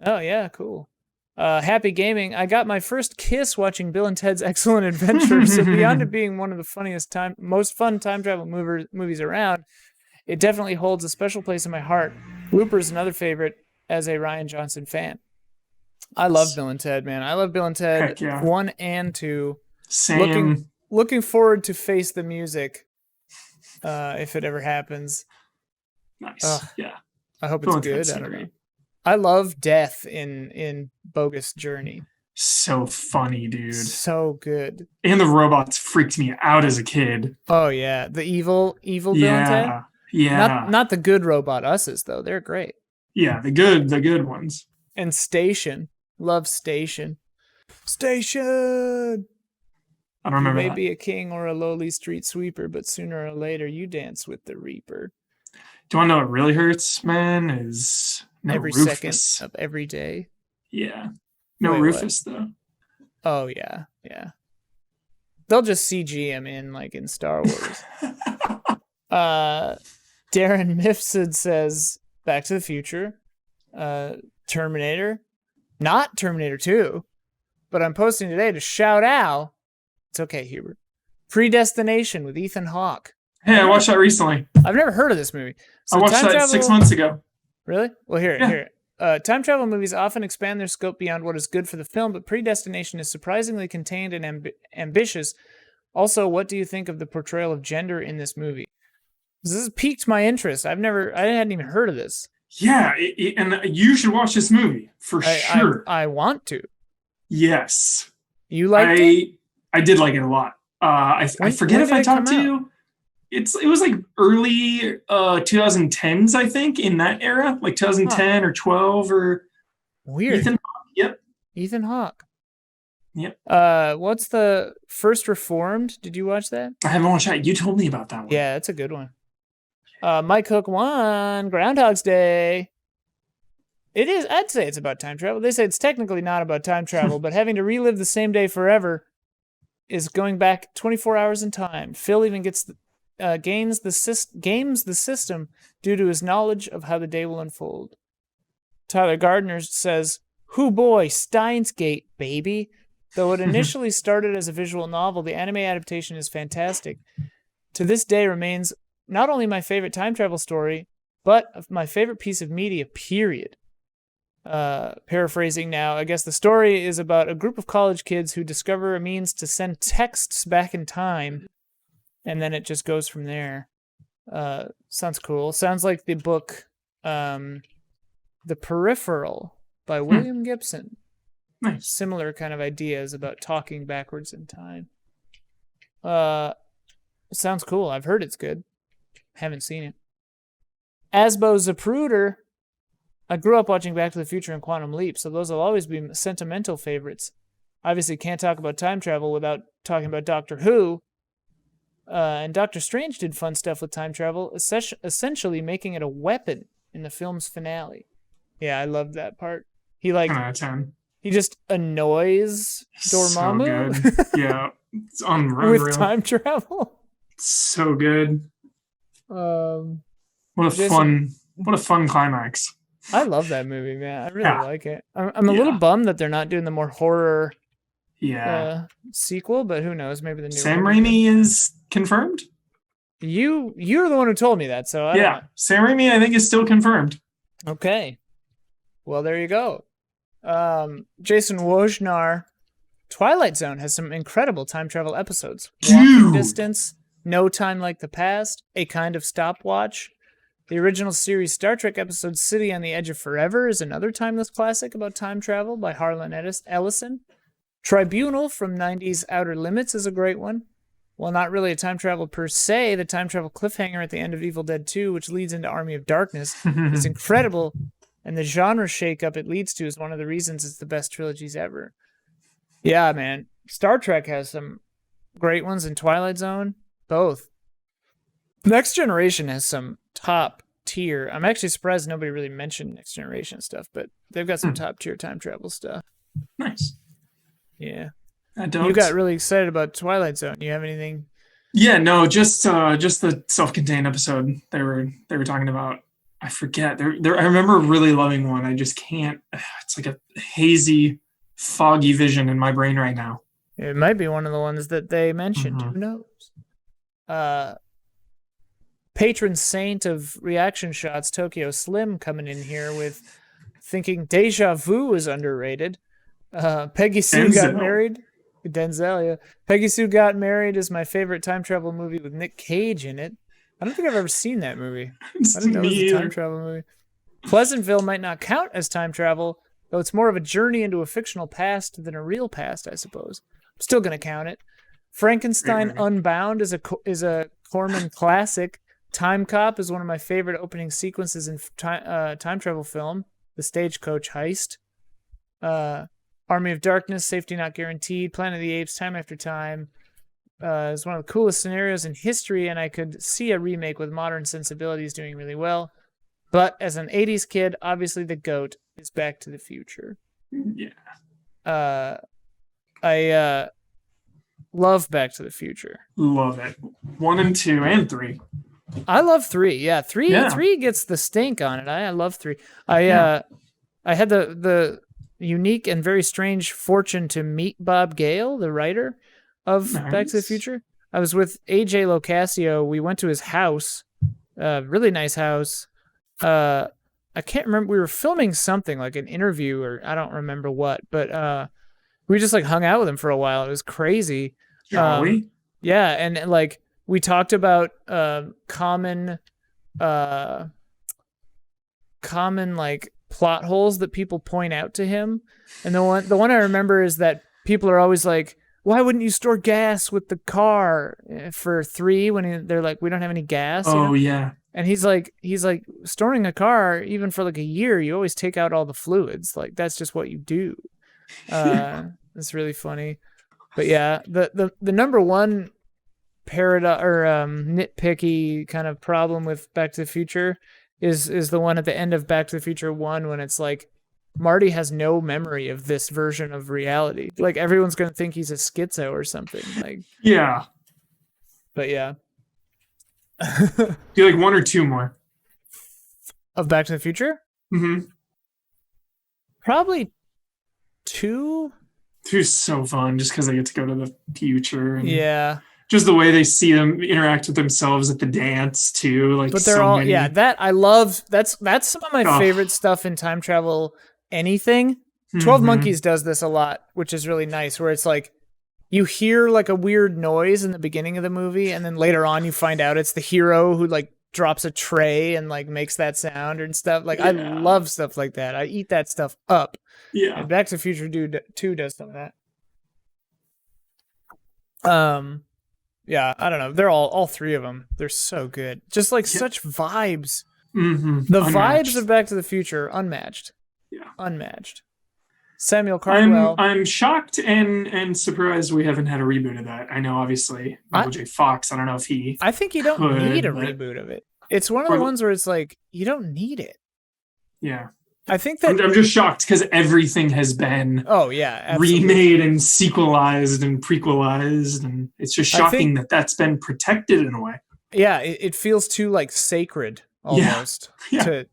Oh, yeah, cool. Happy gaming. I got my first kiss watching Bill and Ted's Excellent Adventure. So beyond it being one of the most fun time travel movies around, it definitely holds a special place in my heart. Looper's another favorite as a Rian Johnson fan. I love Bill and Ted, man. I love Bill and Ted 1 and 2.
Same.
Looking forward to Face the Music if it ever happens.
Nice. Yeah.
I hope it's good. I don't know. I love death in Bogus Journey.
So funny, dude.
So good.
And the robots freaked me out as a kid.
Oh yeah, the evil Bill and Ted.
Yeah.
Not the good robot us's though. They're great.
Yeah, the good ones.
And Station. Love Station. Station.
I don't remember.
You may be a king or a lowly street sweeper, but sooner or later you dance with the Reaper.
Do you want to know what really hurts, man? Is
every
Rufus.
second of every day.
Yeah. No Rufus, though.
Oh, yeah. Yeah. They'll just CG him in Star Wars. Darren Mifsud says, Back to the Future. Terminator. Not Terminator 2. But I'm posting today to shout out. It's okay, Hubert. Predestination with Ethan Hawke.
Hey, I watched that recently.
I've never heard of this movie.
So I watched that 6 months ago.
Really? Well, here. Time travel movies often expand their scope beyond what is good for the film, but Predestination is surprisingly contained and ambitious. Also, what do you think of the portrayal of gender in this movie? This has piqued my interest. I hadn't even heard of this.
Yeah, and you should watch this movie for sure.
I want to.
Yes.
You liked it?
I did like it a lot. I forget if I talked to you. It was like early 2010s, I think, in that era, like 2010 or 12 or.
Weird.
Ethan Hawke. Yep.
Ethan Hawke.
Yep.
What's the First Reformed? Did you watch that?
I haven't watched that. You told me about that one.
Yeah, it's a good one. Mike Hook 1, Groundhog's Day. It is. I'd say it's about time travel. They say it's technically not about time travel, but having to relive the same day forever is going back 24 hours in time. Phil even games the system due to his knowledge of how the day will unfold. Tyler Gardner says, "Hoo boy, Steins Gate, baby." Though it initially started as a visual novel, the anime adaptation is fantastic. To this day remains not only my favorite time travel story, but my favorite piece of media, period. Paraphrasing now, I guess the story is about a group of college kids who discover a means to send texts back in time, and then it just goes from there. Sounds cool. Sounds like the book, The Peripheral by William Gibson.
Nice.
Similar kind of ideas about talking backwards in time. Sounds cool. I've heard it's good. Haven't seen it. Asbo Zapruder. I grew up watching Back to the Future and Quantum Leap, so those will always be sentimental favorites. Obviously can't talk about time travel without talking about Doctor Who. And Doctor Strange did fun stuff with time travel, essentially making it a weapon in the film's finale. Yeah, I loved that part. He
10 out of 10.
He just annoys Dormammu.
So good. Yeah, it's unreal.
With time travel.
So good. What a fun climax.
I love that movie, man. I really like it. I'm a little bummed that they're not doing the more horror sequel, but who knows? Maybe the new
Sam Raimi is confirmed?
You're the one who told me that, so I don't know.
Sam Raimi I think is still confirmed.
Okay. Well, there you go. Jason Wojnar, Twilight Zone has some incredible time travel episodes. Walking Distance, No Time Like the Past, A Kind of Stopwatch, The original series Star Trek episode City on the Edge of Forever is another timeless classic about time travel by Harlan Ellison. Tribunal from 90s Outer Limits is a great one. While not really a time travel per se, the time travel cliffhanger at the end of Evil Dead 2, which leads into Army of Darkness, is incredible, and the genre shakeup it leads to is one of the reasons it's the best trilogies ever. Yeah, man. Star Trek has some great ones, in Twilight Zone, both. Next Generation has some top tier. I'm actually surprised nobody really mentioned Next Generation stuff, but they've got some top tier time travel stuff.
Nice.
Yeah.
I don't.
You got really excited about Twilight Zone. You have anything?
Yeah, no, just the self-contained episode they were talking about. I forget. I remember really loving one. I just can't. It's like a hazy, foggy vision in my brain right now.
It might be one of the ones that they mentioned. Who knows? Patron saint of reaction shots, Tokyo Slim, coming in here with thinking Deja Vu is underrated. Peggy Sue got married. Denzel, yeah. Peggy Sue Got Married is my favorite time travel movie with Nick Cage in it. I don't think I've ever seen that movie. I didn't know it was a time travel movie. Pleasantville might not count as time travel, though it's more of a journey into a fictional past than a real past, I suppose. I'm still going to count it. Frankenstein Unbound is a Corman classic. Time Cop is one of my favorite opening sequences in time travel film. The Stagecoach Heist. Army of Darkness, Safety Not Guaranteed, Planet of the Apes, Time After Time. Is one of the coolest scenarios in history, and I could see a remake with modern sensibilities doing really well. But as an 80s kid, obviously the GOAT is Back to the Future.
Yeah.
I love Back to the Future.
Love it. 1 and 2 and 3.
I love 3. Yeah, 3 gets the stink on it. I love 3. I had the unique and very strange fortune to meet Bob Gale, the writer of Back to the Future. I was with AJ Locascio. We went to his house, really nice house. I can't remember. We were filming something like an interview or I don't remember what, but we just like hung out with him for a while. It was crazy. Yeah, and like we talked about common like plot holes that people point out to him. And the one I remember is that people are always like, why wouldn't you store gas with the car for 3 when they're like, we don't have any gas?
Oh, yeah.
And he's like, storing a car, even for like a year, you always take out all the fluids. Like, that's just what you do. It's really funny. But yeah, the number one nitpicky kind of problem with Back to the Future is the one at the end of Back to the Future 1 when it's like Marty has no memory of this version of reality. Like everyone's gonna think he's a schizo or something. Like
yeah.
But yeah.
Do you like 1 or 2 more?
Of Back to the Future?
Mm-hmm.
Probably 2.
2's so fun just because they get to go to the future. And
yeah.
Just the way they see them interact with themselves at the dance too. Like,
but they're all many. Yeah, that I love. That's some of my favorite stuff in time travel. Anything. 12 Monkeys does this a lot, which is really nice, where it's like you hear like a weird noise in the beginning of the movie, and then later on you find out it's the hero who like drops a tray and like makes that sound and stuff. Like I love stuff like that. I eat that stuff up.
Yeah.
And Back to the Future 2 does some of that. Yeah, I don't know. They're all 3 of them. They're so good. Just like such vibes.
Mm-hmm.
The vibes of Back to the Future, unmatched.
Yeah.
Unmatched. Samuel Cardwell.
I'm shocked and surprised we haven't had a reboot of that. I know, obviously, Michael J. Fox. I don't know if he.
I think you don't need a reboot of it. It's one of the ones where it's like you don't need it.
Yeah.
I think that
I'm just shocked because everything has been remade and sequelized and prequelized, and it's just shocking that that's been protected in a way.
Yeah, it feels too like sacred almost to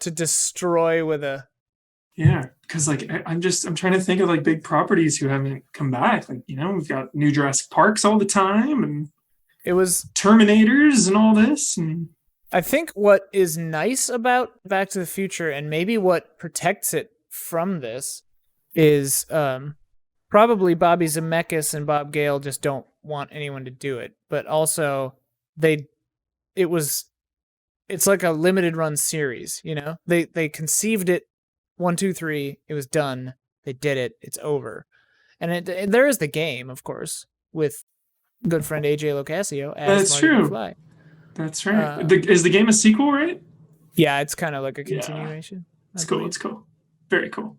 destroy with a.
Yeah, because like I'm trying to think of like big properties who haven't come back. Like we've got new Jurassic Parks all the time, and
it was
Terminators and all this, and.
I think what is nice about Back to the Future and maybe what protects it from this is probably Bobby Zemeckis and Bob Gale just don't want anyone to do it. But also it was it's like a limited run series, you know? They conceived it 1, 2, 3, it was done. They did it, it's over. And there is the game, of course, with good friend AJ Locasio as Marty McFly.
That's right. Is the game a sequel, right?
Yeah, it's kind of like a continuation.
It's cool. It's cool. Very cool.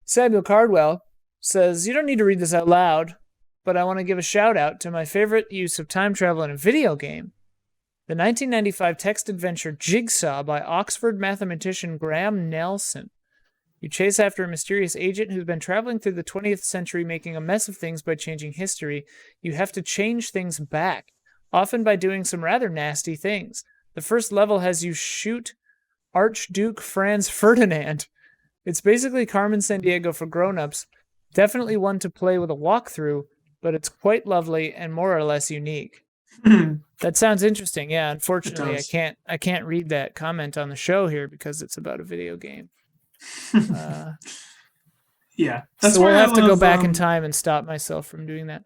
Samuel Cardwell says, you don't need to read this out loud, but I want to give a shout out to my favorite use of time travel in a video game. The 1995 text adventure Jigsaw by Oxford mathematician Graham Nelson. You chase after a mysterious agent who's been traveling through the 20th century making a mess of things by changing history. You have to change things back, often by doing some rather nasty things. The first level has you shoot Archduke Franz Ferdinand. It's basically Carmen Sandiego for grown-ups. Definitely one to play with a walkthrough, but it's quite lovely and more or less unique. That sounds interesting. Yeah, unfortunately, I can't read that comment on the show here because it's about a video game.
Yeah,
so we'll have to go back in time and stop myself from doing that.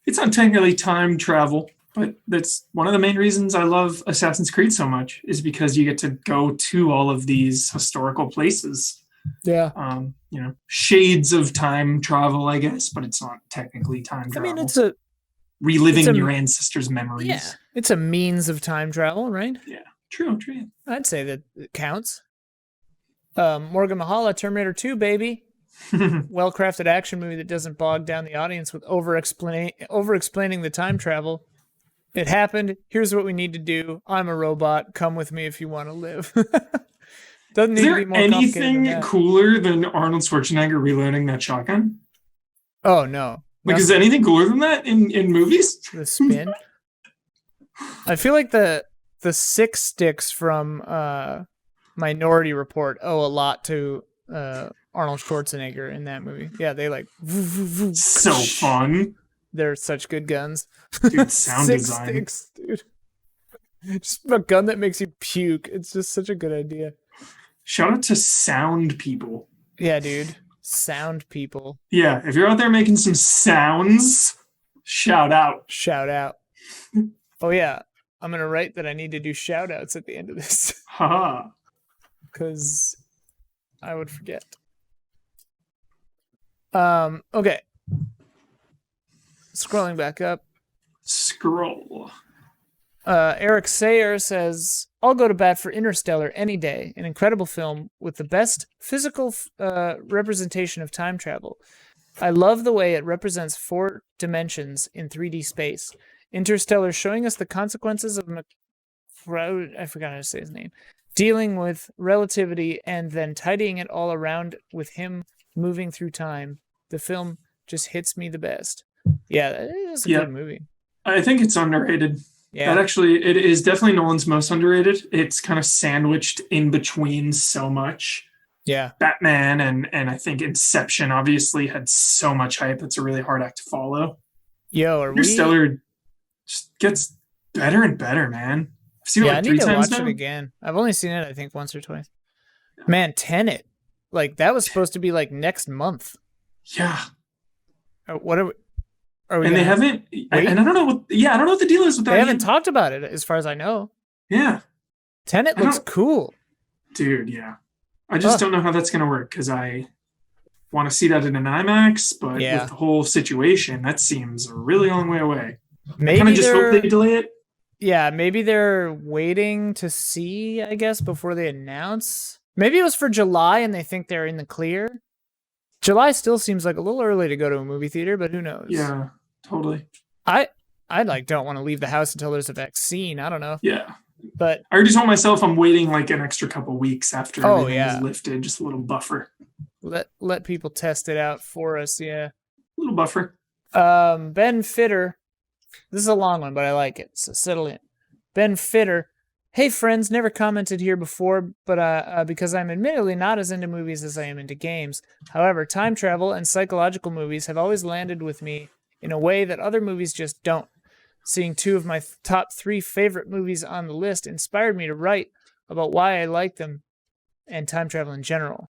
It's not technically time travel, but that's one of the main reasons I love Assassin's Creed so much, is because you get to go to all of these historical places.
Yeah.
Shades of time travel, I guess, but it's not technically time travel.
I mean, it's
reliving your ancestors' memories.
Yeah, it's a means of time travel, right?
Yeah, true.
I'd say that it counts. Morgan Mahala, Terminator 2, baby. Well-crafted action movie that doesn't bog down the audience with over-explaining the time travel. It happened. Here's what we need to do. I'm a robot. Come with me if you want to live. Doesn't need to be more complicated than that.
Is there anything cooler than Arnold Schwarzenegger reloading that shotgun?
Oh, no.
Like, is there anything cooler than that in movies?
The spin? I feel like the six sticks from Minority Report owe a lot to Arnold Schwarzenegger in that movie. Yeah, they like...
So fun.
They're such good guns.
Dude, sound design.
Six sticks, dude. Just a gun that makes you puke. It's just such a good idea.
Shout out to sound people.
Yeah, dude. Sound people.
Yeah, if you're out there making some sounds, shout out.
Shout out. Oh, yeah. I'm going to write that I need to do shout outs at the end of this.
Haha.
Because I would forget. Okay. Scrolling back up.
Scroll.
Eric Sayer says, I'll go to bat for Interstellar any day. An incredible film with the best physical representation of time travel. I love the way it represents 4 dimensions in 3D space. Interstellar showing us the consequences of I forgot how to say his name. Dealing with relativity and then tidying it all around with him moving through time. The film just hits me the best. Yeah, it's a good movie.
I think it's underrated.
Yeah.
It is definitely Nolan's most underrated. It's kind of sandwiched in between so much.
Yeah.
Batman and I think Inception obviously had so much hype. It's a really hard act to follow. Interstellar just gets better and better, man. I've seen it like 3 times now. I need to watch it again.
I've only seen it, I think, once or twice. Man, Tenet. Like, that was supposed to be like next month.
Yeah.
What are we...
And they haven't. And I don't know what. Yeah, I don't know what the deal is with that.
They haven't talked about it, as far as I know.
Yeah,
Tenet looks cool,
dude. Yeah, I just don't know how that's gonna work because I want to see that in an IMAX, but with the whole situation, that seems a really long way away.
Maybe
I kind of just hope they delay it.
Yeah, maybe they're waiting to see, I guess, before they announce. Maybe it was for July, and they think they're in the clear. July still seems like a little early to go to a movie theater, but who knows?
Yeah. Totally.
I don't want to leave the house until there's a vaccine. I don't know.
Yeah.
But
I already told myself I'm waiting like an extra couple weeks after everything is lifted, just a little buffer.
Let people test it out for us, yeah.
A little buffer.
Ben Fitter. This is a long one, but I like it, so settle in. Ben Fitter. Hey friends, never commented here before, but because I'm admittedly not as into movies as I am into games. However, time travel and psychological movies have always landed with me in a way that other movies just don't. Seeing 2 of my top 3 favorite movies on the list inspired me to write about why I like them and time travel in general.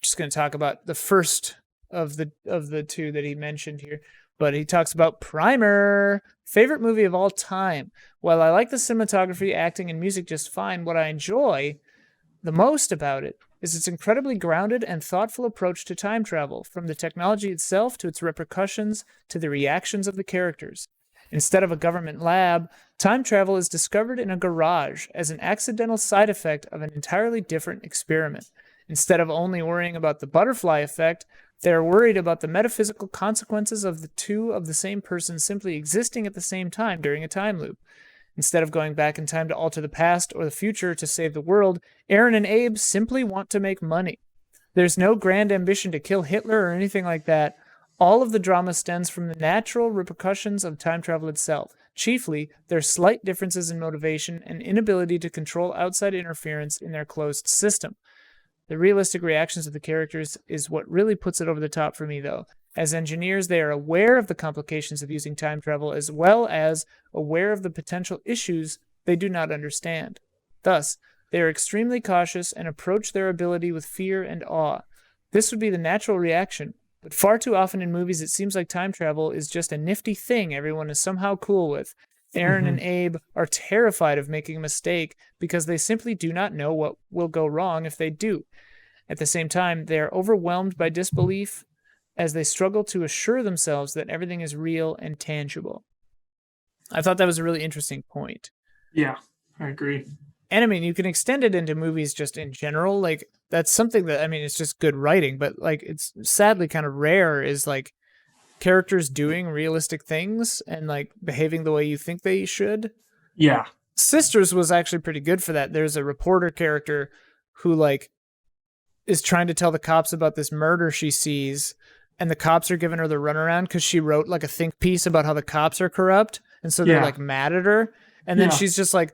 Just going to talk about the first of the 2 that he mentioned here. But he talks about Primer, favorite movie of all time. While I like the cinematography, acting, and music just fine, what I enjoy the most about it is its incredibly grounded and thoughtful approach to time travel, from the technology itself to its repercussions to the reactions of the characters. Instead of a government lab, time travel is discovered in a garage as an accidental side effect of an entirely different experiment. Instead of only worrying about the butterfly effect, they are worried about the metaphysical consequences of the two of the same person simply existing at the same time during a time loop. Instead of going back in time to alter the past or the future to save the world, Aaron and Abe simply want to make money. There's no grand ambition to kill Hitler or anything like that. All of the drama stems from the natural repercussions of time travel itself. Chiefly, their slight differences in motivation and inability to control outside interference in their closed system. The realistic reactions of the characters is what really puts it over the top for me, though. As engineers, they are aware of the complications of using time travel as well as aware of the potential issues they do not understand. Thus, they are extremely cautious and approach their ability with fear and awe. This would be the natural reaction, but far too often in movies it seems like time travel is just a nifty thing everyone is somehow cool with. Aaron and Abe are terrified of making a mistake because they simply do not know what will go wrong if they do. At the same time, they are overwhelmed by disbelief as they struggle to assure themselves that everything is real and tangible. I thought that was a really interesting point.
Yeah, I agree.
And I mean, you can extend it into movies just in general. Like, that's something that, I mean, it's just good writing, but like, it's sadly kind of rare is like characters doing realistic things and like behaving the way you think they should.
Yeah.
Sisters was actually pretty good for that. There's a reporter character who like is trying to tell the cops about this murder she sees, and the cops are giving her the runaround because she wrote like a think piece about how the cops are corrupt, and so they're like mad at her. And then she's just like,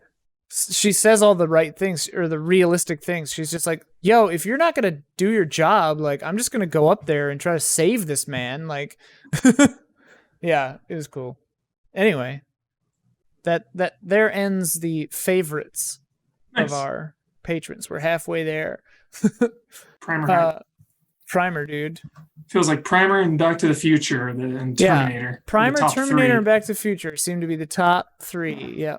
she says all the right things or the realistic things. She's just like, yo, if you're not going to do your job, like, I'm just going to go up there and try to save this man. Like, yeah, it was cool. Anyway, that there ends the favorites of our patrons. We're halfway there. Primer, dude.
Feels like Primer and Back to the Future and Terminator.
Yeah. Primer, Terminator, and Back to the Future seem to be the top three. Yeah.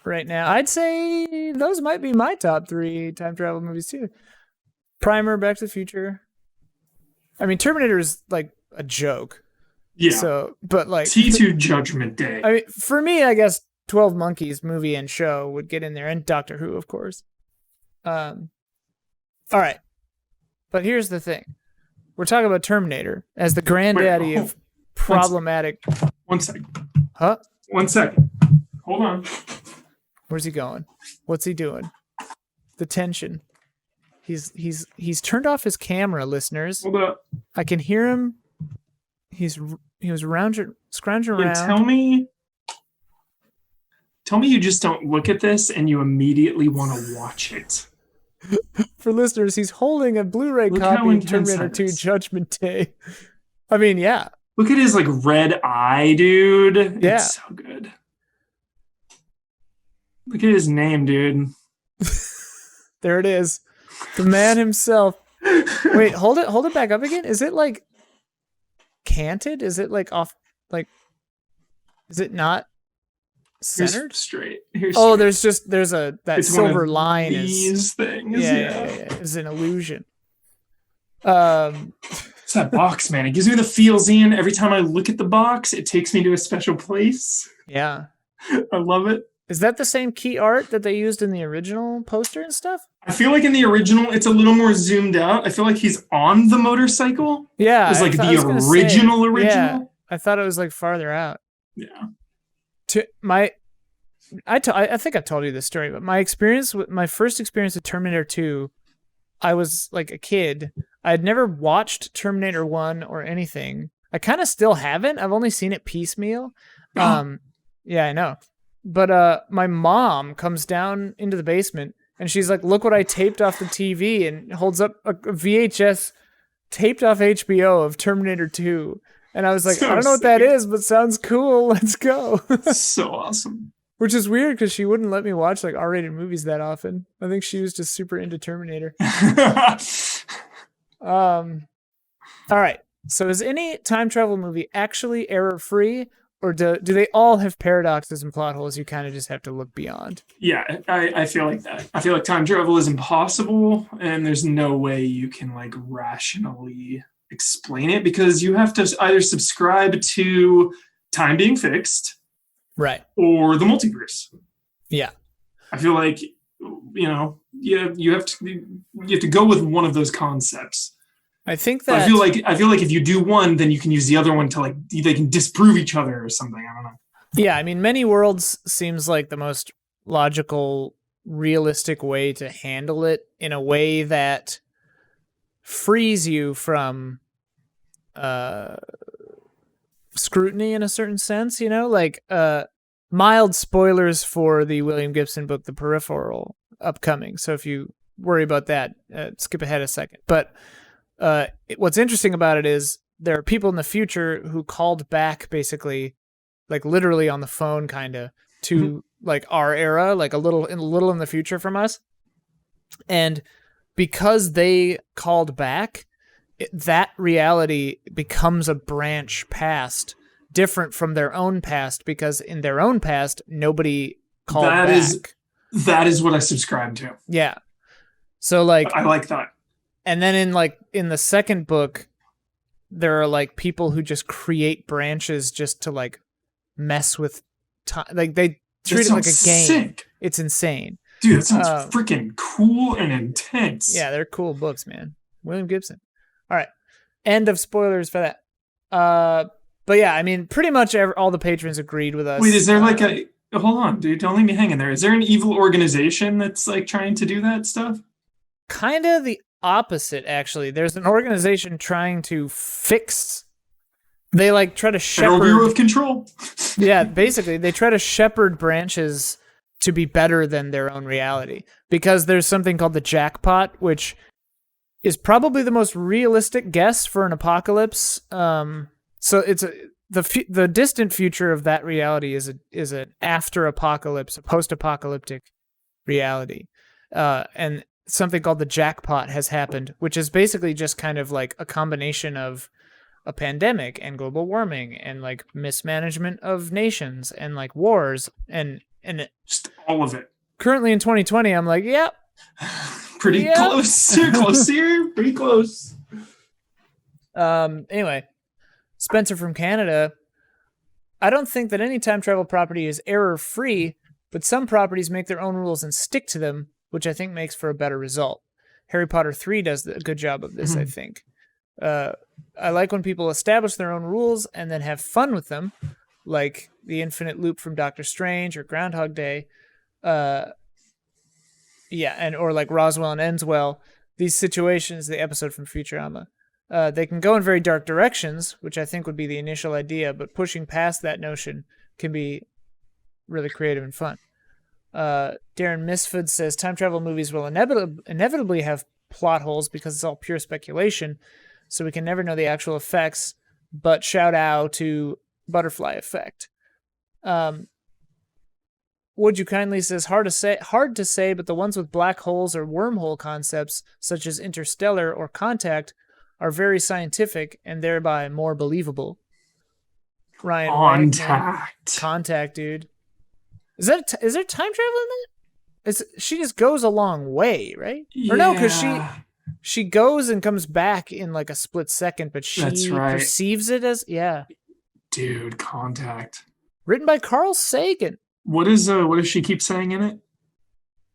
Right now, I'd say those might be my top three time travel movies too. Primer, Back to the Future. I mean, Terminator is like a joke.
Yeah.
So, but like
T2 Judgment Day.
I mean, for me, I guess 12 Monkeys movie and show would get in there, and Doctor Who, of course. All right, but here's the thing: we're talking about Terminator as the granddaddy of problematic.
One second.
Huh?
1 second. Hold on.
Where's he going? What's he doing? The tension. He's turned off his camera, listeners.
Hold up.
I can hear him. He was scrounging around.
Tell me you just don't look at this and you immediately want to watch it.
For listeners, he's holding a Blu-ray copy of Terminator 2 Judgment Day. I mean, yeah.
Look at his like red eye, dude.
Yeah.
It's so good. Look at his name, dude.
There it is. The man himself. Wait, hold it back up again. Is it like canted? Is it like off? Like, is it not centered?
Here's straight.
There's that
it's
silver line.
These things.
Yeah. It's an illusion.
It's that box, man. It gives me the feels, Ian. Every time I look at the box, it takes me to a special place.
Yeah.
I love it.
Is that the same key art that they used in the original poster and stuff?
I feel like in the original, it's a little more zoomed out. I feel like he's on the motorcycle.
Yeah.
It's like the original.
Yeah, I thought it was like farther out.
Yeah.
I think I've told you this story, but my first experience with Terminator 2, I was like a kid. I had never watched Terminator 1 or anything. I kind of still haven't. I've only seen it piecemeal. Yeah, I know. But my mom comes down into the basement and she's like, look what I taped off the TV, and holds up a VHS taped off HBO of Terminator 2. And I was like, I don't know what that is, but sounds cool. Let's go.
So awesome.
Which is weird because she wouldn't let me watch like R-rated movies that often. I think she was just super into Terminator. All right. So is any time travel movie actually error-free, or do they all have paradoxes and plot holes you kind of just have to look beyond?
Yeah, I feel like that. I feel like time travel is impossible, and there's no way you can like rationally explain it, because you have to either subscribe to time being fixed,
right,
or the multiverse.
Yeah.
I feel like, you have to go with one of those concepts.
I think that
I feel like if you do one, then you can use the other one to like they can disprove each other or something. I don't know.
Yeah, I mean, many worlds seems like the most logical, realistic way to handle it in a way that frees you from scrutiny in a certain sense, like mild spoilers for the William Gibson book, The Peripheral, upcoming. So if you worry about that, skip ahead a second. But what's interesting about it is there are people in the future who called back basically, like literally on the phone, kind of to like our era, like a little in the future from us, and because they called back, that reality becomes a branch past, different from their own past, because in their own past nobody called back.
That is what I subscribe to.
Yeah. So like
I like that.
And then in the second book, there are like people who just create branches just to like mess with time. Like they treat it like a game.
Sick.
It's insane.
Dude, that sounds freaking cool and intense.
Yeah, they're cool books, man. William Gibson. All right. End of spoilers for that. But yeah, I mean, pretty much all the patrons agreed with us.
Wait, is there like hold on, dude, don't leave me hanging there. Is there an evil organization that's like trying to do that stuff?
Kind of the opposite, actually. There's an organization trying to fix. They like try to shepherd.
Federal Bureau of Control.
Yeah, basically, they try to shepherd branches to be better than their own reality, because there's something called the jackpot, which is probably the most realistic guess for an apocalypse. So it's the distant future of that reality is an after apocalypse, a post-apocalyptic reality, and something called the jackpot has happened, which is basically just kind of like a combination of a pandemic and global warming and like mismanagement of nations and like wars and
just all of it.
Currently in 2020, I'm like, yep.
Pretty close. Close here. Pretty close.
Anyway, Spencer from Canada. I don't think that any time travel property is error-free, but some properties make their own rules and stick to them, which I think makes for a better result. Harry Potter 3 does a good job of this, I think. I like when people establish their own rules and then have fun with them, like the infinite loop from Doctor Strange or Groundhog Day. Or like Roswell and Ends Well. These situations, the episode from Futurama, they can go in very dark directions, which I think would be the initial idea, but pushing past that notion can be really creative and fun. Darren Misford says time travel movies will inevitably have plot holes because it's all pure speculation, so we can never know the actual effects, but shout out to Butterfly Effect. Would You Kindly says hard to say, but the ones with black holes or wormhole concepts, such as Interstellar or Contact, are very scientific and thereby more believable. Ryan Contact, dude. Is there time travel in that? She just goes a long way, right?
Yeah.
Or no, because she goes and comes back in like a split second, but she perceives it as
Dude, Contact.
Written by Carl Sagan.
What does she keep saying in it?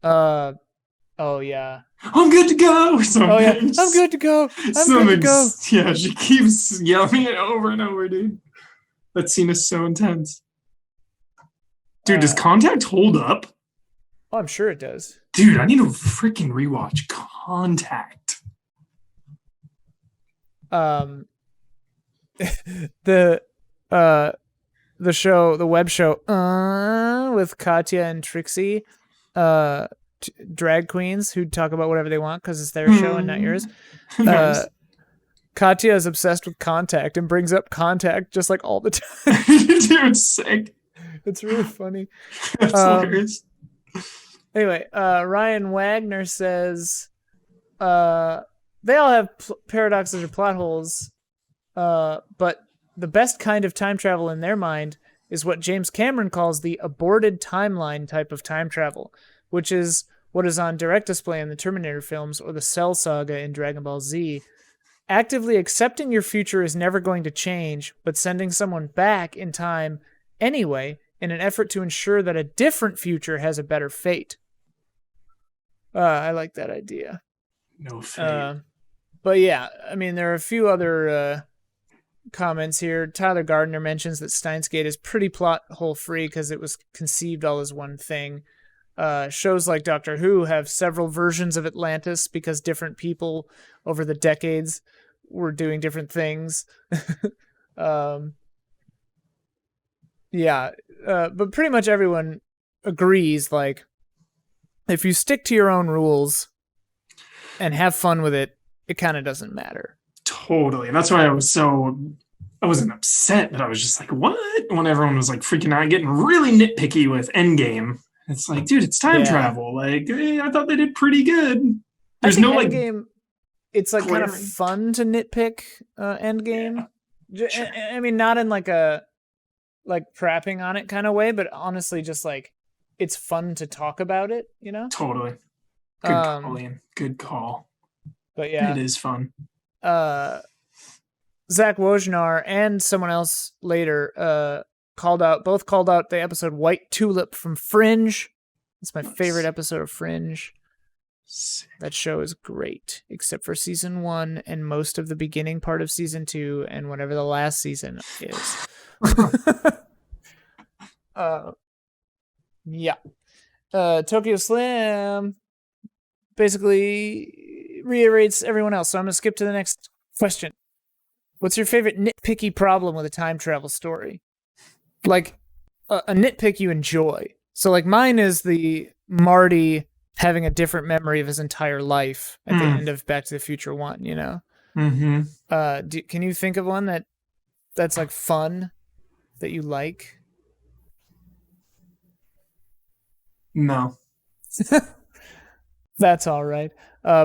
Oh yeah.
I'm good to go.
Oh yeah. I'm good to go. I'm good to go.
Yeah, she keeps yelling it over and over, dude. That scene is so intense. Dude, does Contact hold up?
Oh, I'm sure it does.
Dude, I need to freaking rewatch Contact.
The show, the web show, with Katya and Trixie, drag queens who talk about whatever they want because it's their show and not yours.
Nice.
Katya is obsessed with Contact and brings up Contact just like all the time.
Dude, sick.
It's really funny.
That's hilarious.
Anyway, Ryan Wagner says they all have paradoxes or plot holes. But the best kind of time travel in their mind is what James Cameron calls the aborted timeline type of time travel, which is what is on direct display in the Terminator films or the Cell Saga in Dragon Ball Z. Actively accepting your future is never going to change, but sending someone back in time anyway in an effort to ensure that a different future has a better fate. I like that idea.
No fate.
But yeah, I mean, there are a few other comments here. Tyler Gardner mentions that Steins Gate is pretty plot hole free because it was conceived all as one thing. Shows like Doctor Who have several versions of Atlantis because different people over the decades were doing different things. But pretty much everyone agrees, like, if you stick to your own rules and have fun with it, it kind of doesn't matter.
Totally. And that's why I wasn't upset, but I was just like, what? When everyone was like freaking out, getting really nitpicky with Endgame. It's like, dude, it's time travel. Like, I thought they did pretty good. There's no
Endgame, it's like kind of fun to nitpick Endgame. Yeah. I mean, not in like a crapping on it kind of way, but honestly, just like it's fun to talk about it, you know?
Totally. Good call, Ian. Good call.
But yeah.
It is fun.
Zach Wojnar and someone else later called out the episode White Tulip from Fringe. It's my favorite episode of Fringe.
Sick.
That show is great, except for season 1 and most of the beginning part of season 2 and whatever the last season is. Tokyo Slim basically reiterates everyone else, so I'm going to skip to the next question. What's your favorite nitpicky problem with a time travel story? Like, a nitpick you enjoy. So, like, mine is the Marty having a different memory of his entire life at the end of Back to the Future 1, you know?
Mm-hmm.
Can you think of one that's like fun that you like?
No.
That's all right.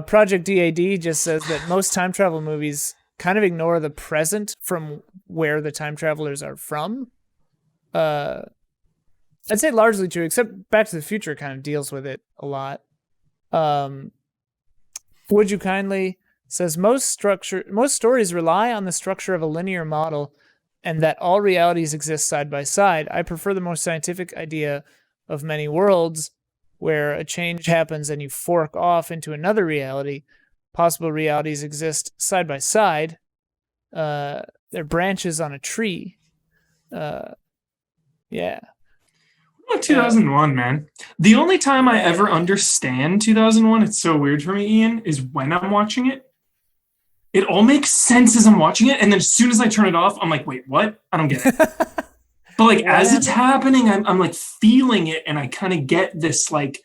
Project DAD just says that most time travel movies kind of ignore the present from where the time travelers are from. I'd say largely true, except Back to the Future kind of deals with it a lot. Would You Kindly says most stories rely on the structure of a linear model and that all realities exist side by side. I prefer the more scientific idea of many worlds where a change happens and you fork off into another reality. Possible realities exist side by side. They're branches on a tree. Yeah.
What about 2001, man? The only time I ever understand 2001, it's so weird for me, Ian, is when I'm watching it. It all makes sense as I'm watching it, and then as soon as I turn it off, I'm like, wait, what? I don't get it. But like as it's happening, I'm like feeling it, and I kind of get this like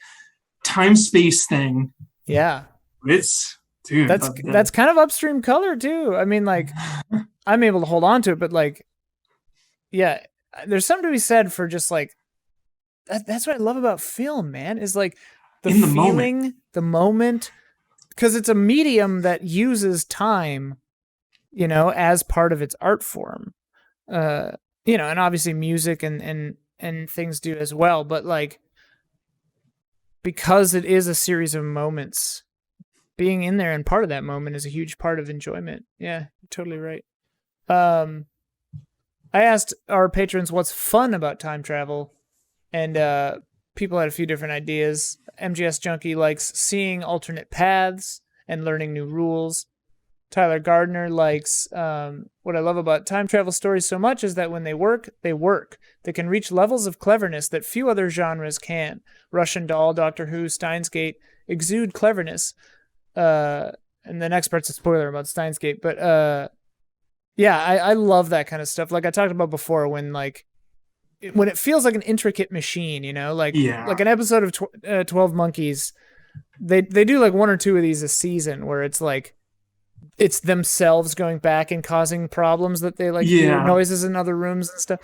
time-space thing.
Yeah.
Dude.
That's kind of upstream color too. I mean, like, I'm able to hold on to it, but like, yeah, there's something to be said for just like, that's what I love about film, man, is like the feeling, the moment, because it's a medium that uses time, you know, as part of its art form. You know, and obviously music and things do as well, but like, because it is a series of moments, being in there and part of that moment is a huge part of enjoyment. Yeah, you're totally right. I asked our patrons what's fun about time travel, and people had a few different ideas. MGS Junkie likes seeing alternate paths and learning new rules. Tyler Gardner likes, what I love about time travel stories so much is that when they work, they work. They can reach levels of cleverness that few other genres can. Russian Doll, Doctor Who, Steins Gate exude cleverness. And the next part's a spoiler about Steins Gate. But yeah, I love that kind of stuff. Like I talked about before, when like when it feels like an intricate machine, you know, like an episode of 12 Monkeys. They do like one or two of these a season where it's like, it's themselves going back and causing problems that they like hear noises in other rooms and stuff.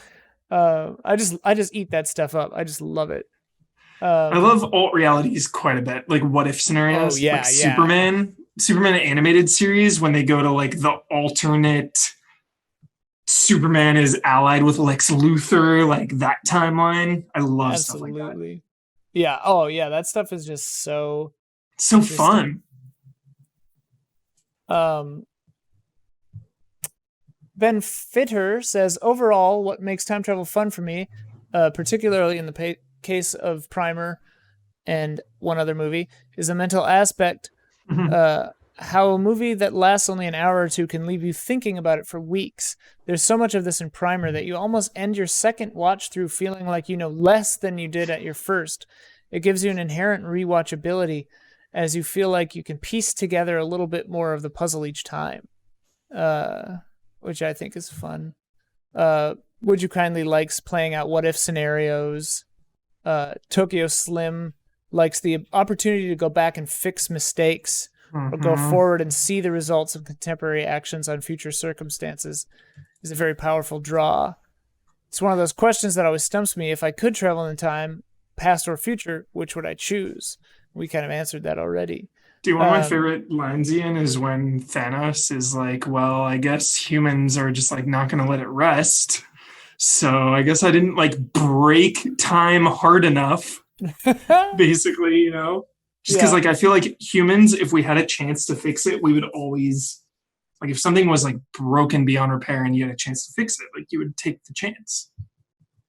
I just eat that stuff up. I just love it.
I love alt realities quite a bit, like what if scenarios. Superman animated series, when they go to like the alternate Superman is allied with Lex Luthor, like that timeline. I love stuff like that.
Absolutely. Yeah. Oh, yeah. That stuff is just so
fun.
Ben Fitter says, overall, what makes time travel fun for me, particularly in the case of Primer and one other movie, is the mental aspect. How a movie that lasts only an hour or two can leave you thinking about it for weeks. There's so much of this in Primer that you almost end your second watch through feeling like you know less than you did at your first. It gives you an inherent rewatchability as you feel like you can piece together a little bit more of the puzzle each time, which I think is fun. Would You Kindly likes playing out what-if scenarios. Tokyo Slim likes the opportunity to go back and fix mistakes, or go forward and see the results of contemporary actions on future circumstances. Is a very powerful draw. It's one of those questions that always stumps me. If I could travel in time, past or future, which would I choose? We kind of answered that already.
Dude, one of my favorite lines, Ian, is when Thanos is like, well, I guess humans are just like not going to let it rest. So I guess I didn't like break time hard enough, basically, you know? Just because, like, I feel like humans, if we had a chance to fix it, we would always, like, if something was, like, broken beyond repair and you had a chance to fix it, like, you would take the chance.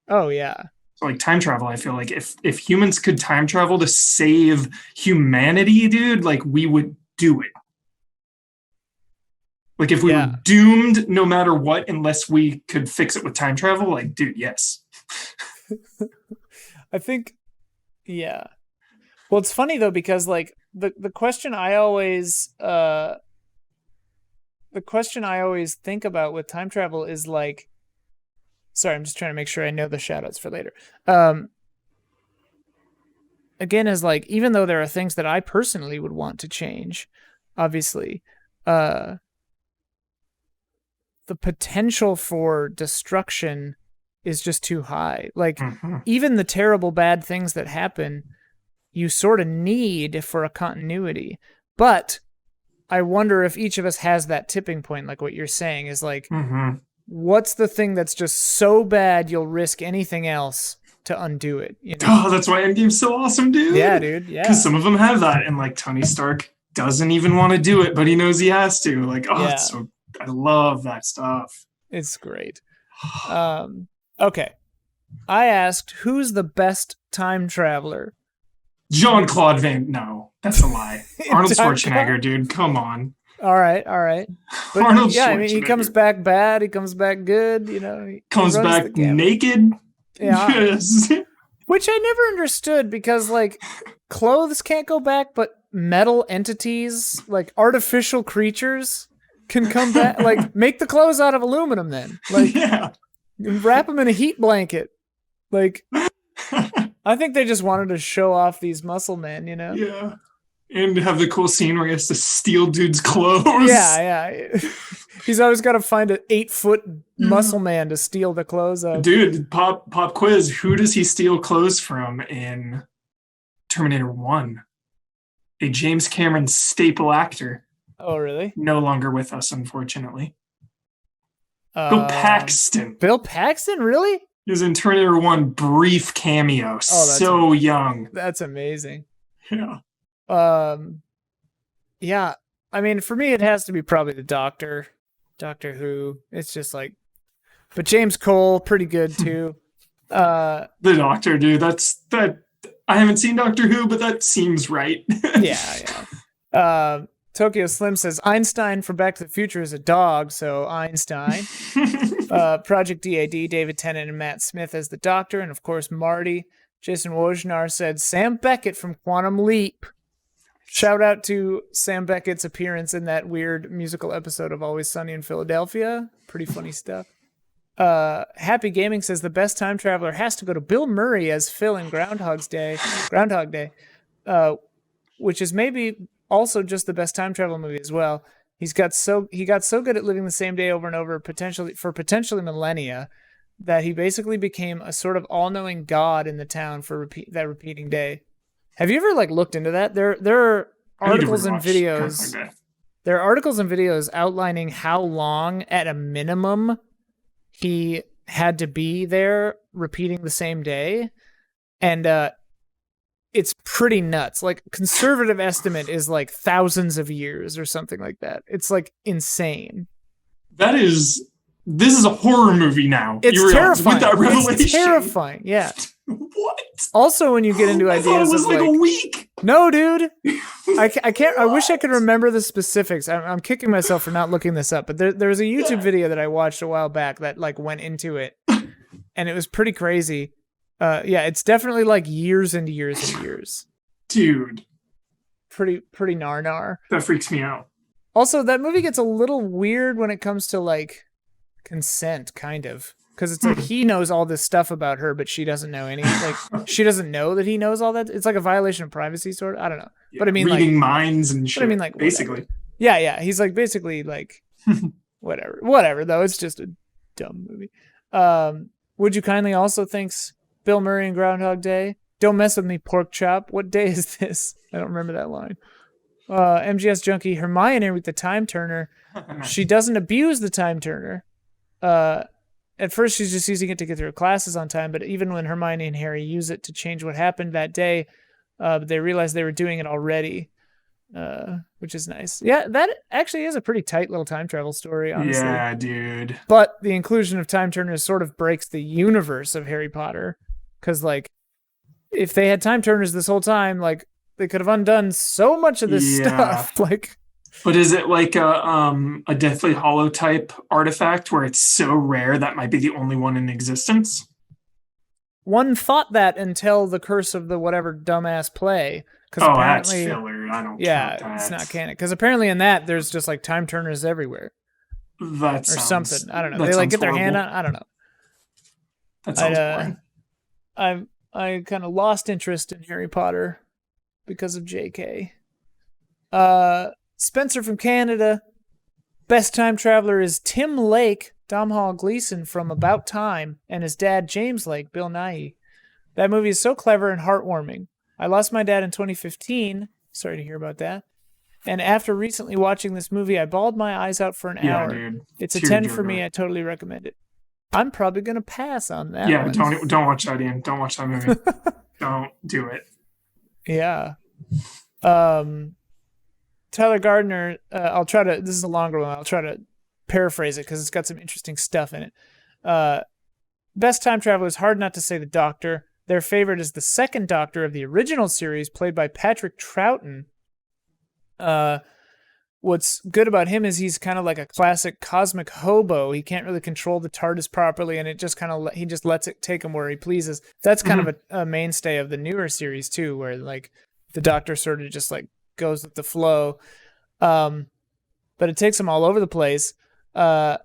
Oh, yeah.
So, like, time travel, I feel like if humans could time travel to save humanity, dude, like, we would do it. Like, if we were doomed no matter what, unless we could fix it with time travel, like, dude, yes.
I think, yeah. Well, it's funny though, because like the question I always think about with time travel is like, sorry, I'm just trying to make sure I know the shout outs for later. Again, is like, even though there are things that I personally would want to change, obviously, the potential for destruction is just too high. Like even the terrible bad things that happen, you sort of need for a continuity. But I wonder if each of us has that tipping point, like what you're saying is like, what's the thing that's just so bad you'll risk anything else to undo it? You know?
Oh, that's why Endgame's so awesome, dude.
Yeah, dude. Yeah.
Because some of them have that, and like Tony Stark doesn't even want to do it, but he knows he has to. Like, it's so, I love that stuff.
It's great. Okay. I asked, who's the best time traveler?
Jean-Claude No, that's a lie. Arnold Schwarzenegger, dude. Come on.
All right. But
Arnold
Schwarzenegger. I mean, he comes back bad. He comes back good. You know, he
comes back naked.
Yeah. Yes. Which I never understood, because like clothes can't go back, but metal entities, like artificial creatures, can come back. Like, make the clothes out of aluminum then. Like, wrap them in a heat blanket. Like, I think they just wanted to show off these muscle men, you know?
Yeah. And have the cool scene where he has to steal dude's clothes.
Yeah. He's always got to find an 8-foot muscle man to steal the clothes of.
Dude, pop quiz. Who does he steal clothes from in Terminator 1? A James Cameron staple actor.
Oh, really?
No longer with us, unfortunately. Bill Paxton.
Bill Paxton, really?
He was in Terminator 1, brief cameo. Oh, so young.
That's amazing.
Yeah.
Yeah. I mean, for me, it has to be probably the Doctor Who. It's just like, but James Cole, pretty good too.
The Doctor, dude. That. I haven't seen Doctor Who, but that seems right.
Yeah. Tokyo Slim says Einstein from Back to the Future is a dog, so Einstein. Project DAD, David Tennant and Matt Smith as the Doctor, and of course Marty. Jason Wojnar said Sam Beckett from Quantum Leap. Shout out to Sam Beckett's appearance in that weird musical episode of Always Sunny in Philadelphia. Pretty funny stuff. Happy Gaming says the best time traveler has to go to Bill Murray as Phil in Groundhog Day, which is maybe also just the best time travel movie as well. He got so good at living the same day over and over, potentially millennia, that he basically became a sort of all-knowing god in the town for that repeating day. Have you ever like looked into that? There are articles and videos. There are articles and videos outlining how long, at a minimum, he had to be there repeating the same day. And it's pretty nuts. Like, conservative estimate is like thousands of years or something like that. It's like insane.
This is a horror movie now.
It's terrifying.
With that revelation.
It's terrifying, yeah.
What?
Also, when you get into ideas,
I thought it was like a week.
No, dude. I can't. I wish I could remember the specifics. I'm kicking myself for not looking this up. But there was a YouTube video that I watched a while back that like went into it, and it was pretty crazy. Yeah, it's definitely like years and years and years.
Dude.
Pretty nar.
That freaks me out.
Also, that movie gets a little weird when it comes to like consent, kind of. Because it's like he knows all this stuff about her, but she doesn't know any. Like, she doesn't know that he knows all that. It's like a violation of privacy, sort of. I don't know.
Yeah,
but I mean,
reading
like,
minds and shit.
But I mean, like,
basically.
Whatever. Yeah. He's like basically like whatever. Though it's just a dumb movie. Would you kindly also thanks Bill Murray and Groundhog Day? Don't mess with me, pork chop. What day is this? I don't remember that line. MGS junkie Hermione with the time turner. She doesn't abuse the time turner. At first, she's just using it to get through classes on time, but even when Hermione and Harry use it to change what happened that day, they realized they were doing it already, which is nice. Yeah, that actually is a pretty tight little time travel story, honestly.
Yeah, dude.
But the inclusion of time turners sort of breaks the universe of Harry Potter, because, like, if they had time turners this whole time, like, they could have undone so much of this stuff. Like...
But is it like a Deathly Hallow type artifact where it's so rare that might be the only one in existence?
One thought that until the Curse of the whatever dumbass play.
That's filler. I don't count that.
It's not canon. Because apparently in that, there's just like time turners everywhere.
Or
something. I don't know. They like get their hand on. I don't know.
That sounds boring.
I kind of lost interest in Harry Potter because of JK. Spencer from Canada. Best time traveler is Tim Lake, Domhnall Gleeson from About Time, and his dad, James Lake, Bill Nighy. That movie is so clever and heartwarming. I lost my dad in 2015. Sorry to hear about that. And after recently watching this movie, I bawled my eyes out for an hour.
Dude.
It's a 10 for me. I totally recommend it. I'm probably going to pass on that one.
Don't watch that, Ian. Don't watch that movie. Don't do it.
Yeah. Tyler Gardner, this is a longer one. I'll try to paraphrase it because it's got some interesting stuff in it. Best time traveler is hard not to say the Doctor. Their favorite is the second Doctor of the original series, played by Patrick Troughton. What's good about him is he's kind of like a classic cosmic hobo. He can't really control the TARDIS properly, and it just kind of he just lets it take him where he pleases. That's kind of a mainstay of the newer series too, where like the Doctor sort of just like goes with the flow, but it takes him all over the place. But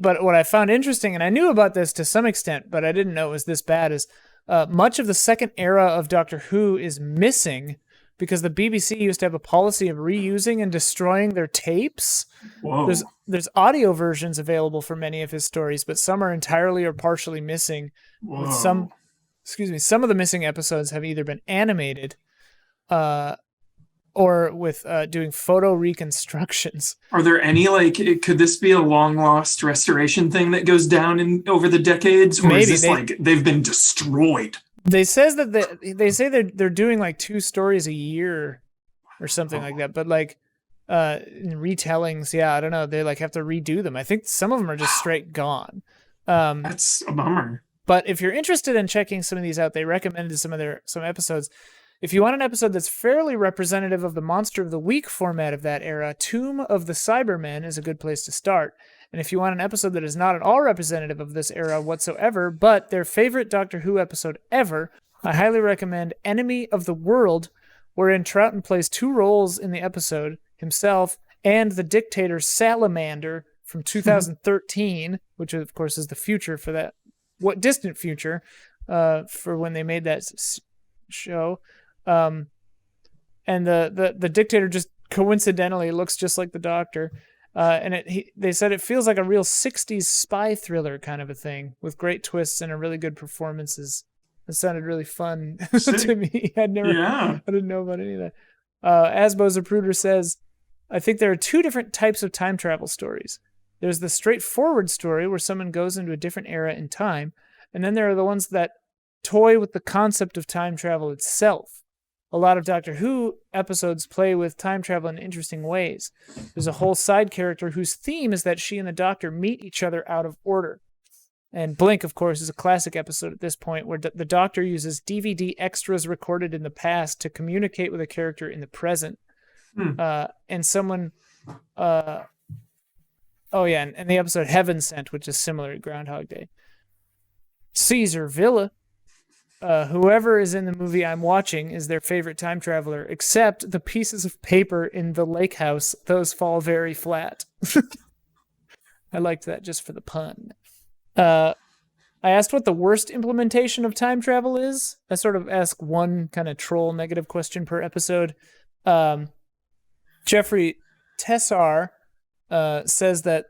what I found interesting, and I knew about this to some extent, but I didn't know it was this bad, is much of the second era of Doctor Who is missing because the BBC used to have a policy of reusing and destroying their tapes.
Whoa.
There's audio versions available for many of his stories, but some are entirely or partially missing.
Whoa.
With some of the missing episodes have either been animated, or with doing photo reconstructions.
Are there any, like, could this be a long lost restoration thing that goes down over the decades? Or
Maybe
is this they've been destroyed?
They say they're doing like 2 stories a year or something like that. But like in retellings, I don't know. They like have to redo them. I think some of them are just straight gone.
That's a bummer.
But if you're interested in checking some of these out, they recommended some episodes. If you want an episode that's fairly representative of the Monster of the Week format of that era, Tomb of the Cybermen is a good place to start. And if you want an episode that is not at all representative of this era whatsoever, but their favorite Doctor Who episode ever, I highly recommend Enemy of the World, wherein Troughton plays 2 roles in the episode, himself and the dictator Salamander from 2013, which of course is the future for that, distant future, for when they made that show. And the dictator just coincidentally looks just like the Doctor. And they said it feels like a real 60s spy thriller kind of a thing with great twists and a really good performances. It sounded really fun to me. I didn't know about any of that. Asbo Zapruder says, I think there are 2 different types of time travel stories. There's the straightforward story where someone goes into a different era in time, and then there are the ones that toy with the concept of time travel itself. A lot of Doctor Who episodes play with time travel in interesting ways. There's a whole side character whose theme is that she and the Doctor meet each other out of order. And Blink, of course, is a classic episode at this point where the Doctor uses DVD extras recorded in the past to communicate with a character in the present. And someone... and the episode Heaven Sent, which is similar to Groundhog Day. Caesar Villa. Whoever is in the movie I'm watching is their favorite time traveler, except the pieces of paper in the lake house. Those fall very flat. I liked that just for the pun. I asked what the worst implementation of time travel is. I sort of ask one kind of troll negative question per episode. Jeffrey Tessar says that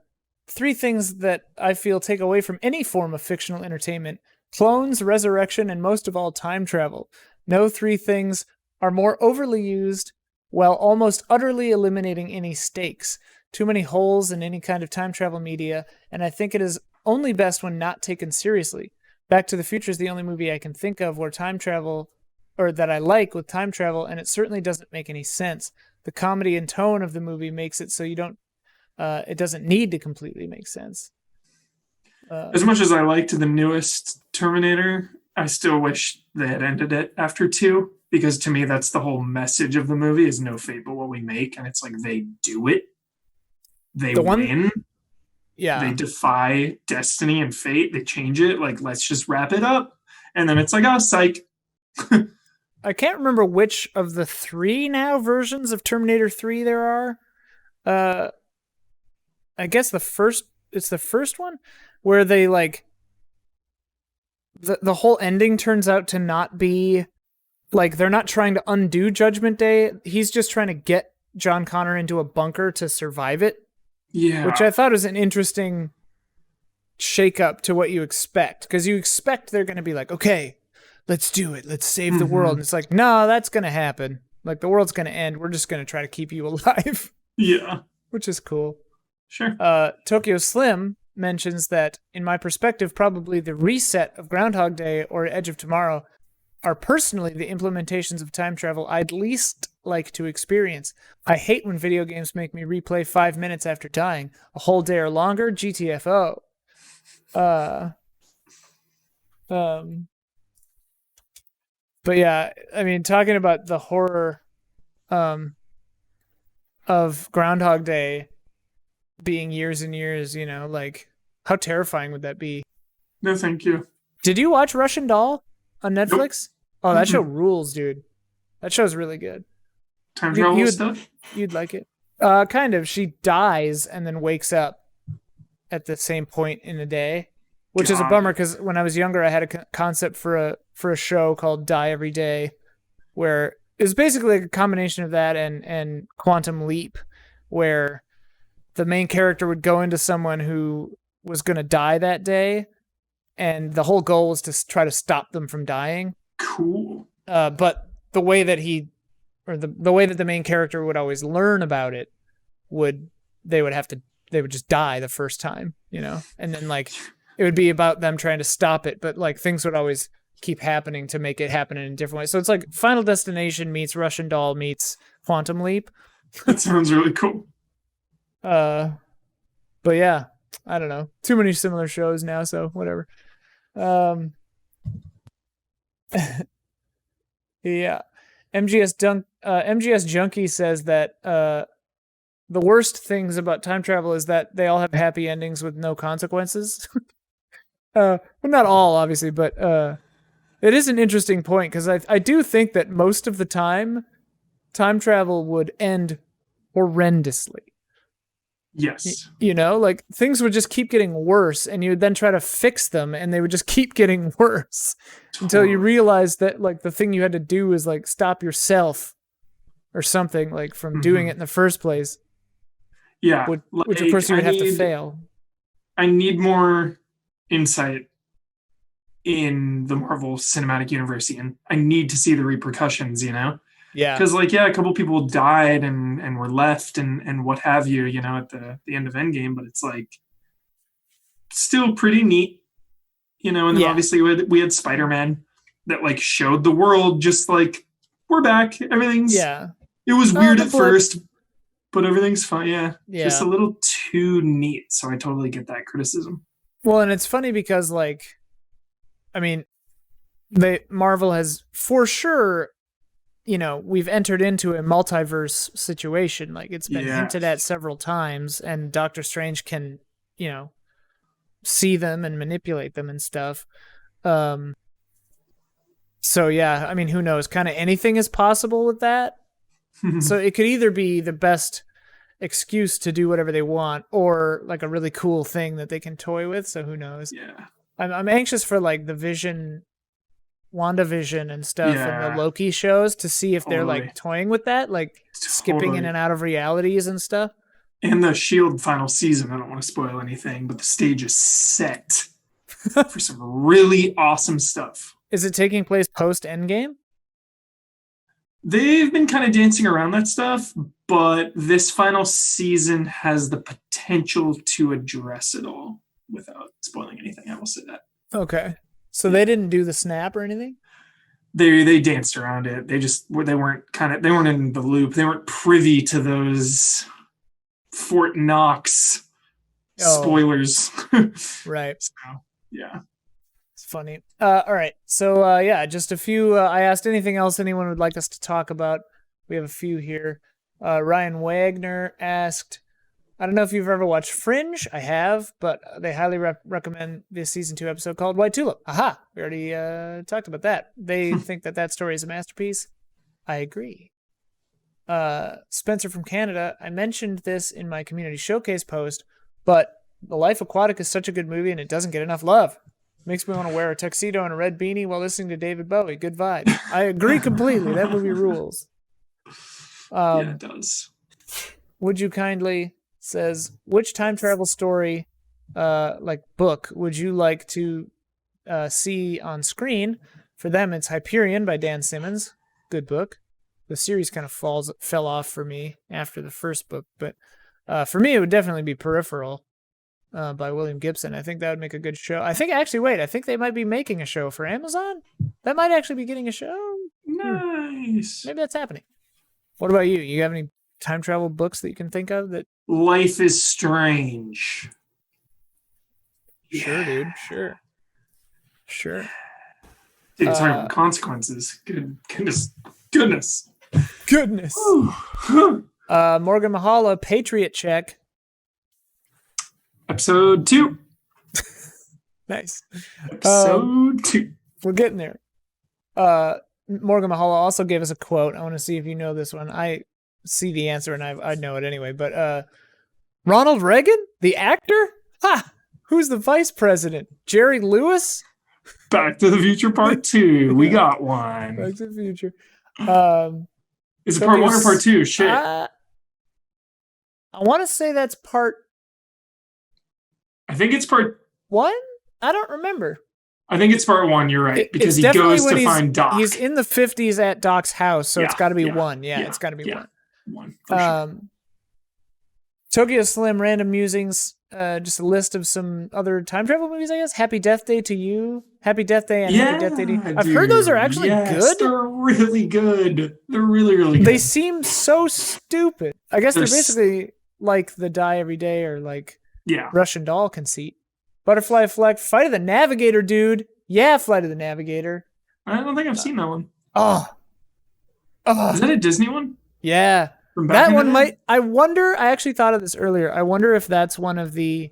3 things that I feel take away from any form of fictional entertainment: clones, resurrection, and most of all, time travel. No 3 things are more overly used while almost utterly eliminating any stakes. Too many holes in any kind of time travel media, and I think it is only best when not taken seriously. Back to the Future is the only movie I can think of where time travel, or that I like with time travel, and it certainly doesn't make any sense. The comedy and tone of the movie makes it so it doesn't need to completely make sense.
As much as I liked the newest Terminator, I still wish they had ended it after 2, because to me that's the whole message of the movie is no fate but what we make, and it's like they do it. They win.
Yeah.
They defy destiny and fate. They change it. Like, let's just wrap it up. And then it's like, oh, psych.
I can't remember which of the 3 now versions of Terminator 3 there are. I guess it's the first one where they like the whole ending turns out to not be like, they're not trying to undo Judgment Day. He's just trying to get John Connor into a bunker to survive it.
Yeah.
Which I thought was an interesting shake-up to what you expect. Because you expect they're going to be like, okay, let's do it. Let's save the world. And it's like, no, that's going to happen. Like, the world's going to end. We're just going to try to keep you alive.
Yeah.
Which is cool.
Sure.
Tokyo Slim mentions that, in my perspective, probably the reset of Groundhog Day or Edge of Tomorrow are personally the implementations of time travel I'd least like to experience. I hate when video games make me replay 5 minutes after dying. A whole day or longer? GTFO. But yeah, I mean, talking about the horror of Groundhog Day being years and years, you know, like, how terrifying would that be?
No, thank you.
Did you watch Russian Doll on Netflix?
Nope.
Oh, that show rules, dude. That show's really good.
Time travel stuff?
You'd like it. Kind of. She dies and then wakes up at the same point in the day, which is a bummer because when I was younger, I had a concept for a show called Die Every Day, where it was basically like a combination of that and Quantum Leap, where the main character would go into someone who was going to die that day, and the whole goal was to try to stop them from dying.
Cool.
But the way that the way that the main character would always learn about it they would just die the first time, you know? And then like it would be about them trying to stop it, but like things would always keep happening to make it happen in a different way. So it's like Final Destination meets Russian Doll meets Quantum Leap.
That sounds really cool.
But yeah, I don't know. Too many similar shows now, so whatever. Yeah. MGS Junkie says that the worst things about time travel is that they all have happy endings with no consequences. Well, not all, obviously, but it is an interesting point because I do think that most of the time travel would end horrendously.
Yes.
You know, like things would just keep getting worse and you would then try to fix them and they would just keep getting worse until you realize that like the thing you had to do is like stop yourself or something like from doing it in the first place.
Yeah.
Which of course you would have to fail.
I need more insight in the Marvel Cinematic Universe, and I need to see the repercussions, you know?
Yeah.
Because, like, yeah, a couple people died and were left and what have you, you know, at the end of Endgame. But it's like, still pretty neat, and then obviously we had Spider-Man that like showed the world just like we're back. Everything's It was weird at first, but everything's fine. Yeah, just a little too neat. So I totally get that criticism.
Well, and it's funny because like, I mean, Marvel has for sure, we've entered into a multiverse situation. Like it's been hinted at several times, and Doctor Strange can, see them and manipulate them and stuff. So yeah, I mean, who knows? Kind of anything is possible with that. So it could either be the best excuse to do whatever they want, or like a really cool thing that they can toy with. So who knows?
Yeah,
I'm anxious for like the WandaVision and stuff, and the Loki shows to see if they're like toying with that, like skipping in and out of realities and stuff.
And the S.H.I.E.L.D. final season, I don't want to spoil anything, but the stage is set for some really awesome stuff.
Is it taking place post-Endgame?
They've been kind of dancing around that stuff, but this final season has the potential to address it all without spoiling anything. I will say that.
Okay. So they didn't do the snap or anything?
They danced around it. They weren't in the loop. They weren't privy to those Fort Knox spoilers.
Right.
So, yeah.
It's funny. All right. So, just a few. I asked anything else anyone would like us to talk about. We have a few here. Ryan Wagner asked, I don't know if you've ever watched Fringe. I have, but they highly recommend this season 2 episode called White Tulip. Aha! We already talked about that. They think that story is a masterpiece. I agree. Spencer from Canada, I mentioned this in my community showcase post, but The Life Aquatic is such a good movie and it doesn't get enough love. Makes me want to wear a tuxedo and a red beanie while listening to David Bowie. Good vibes. I agree completely. That movie rules.
Yeah, it does.
Would you kindly says, which time travel story, book, would you like to see on screen? For them, it's Hyperion by Dan Simmons. Good book. The series kind of fell off for me after the first book, but for me, it would definitely be Peripheral by William Gibson. I think that would make a good show. I think they might be making a show for Amazon. That might actually be getting a show.
Nice.
Maybe that's happening. What about you? You have any time travel books that you can think of that?
Life is Strange.
Sure, dude. Sure.
Dude, talking about consequences. Goodness.
Morgan Mahala, Patriot Check.
Episode 2.
Nice.
Episode 2.
We're getting there. Morgan Mahala also gave us a quote. I want to see if you know this one. I see the answer and I know it anyway, but Ronald Reagan, the actor? Ha! Who's the vice president? Jerry Lewis?
Back to the Future Part 2. We got one.
Back to the Future.
Is it Part 1 or Part 2? Shit.
I want to say that's Part...
I think it's Part...
1? I don't remember.
I think it's Part 1, you're right. Because he goes to find Doc.
He's in the 50s at Doc's house, so it's got to be 1. Yeah, it's got to be 1.
1, for sure.
Tokyo Slim, Random Musings, just a list of some other time travel movies, I guess. Happy Death Day to You. Happy Death Day and Happy Death Day to You. I've heard those are actually good.
They're really good. They're really, really good.
They seem so stupid. I guess they're basically like the Die Every Day or like Russian Doll conceit. Butterfly Effect, Flight of the Navigator, dude. Yeah, Flight of the Navigator.
I don't think I've seen that one.
Is
that a Disney one?
Yeah. That one might... I wonder... I actually thought of this earlier. I wonder if that's one of the...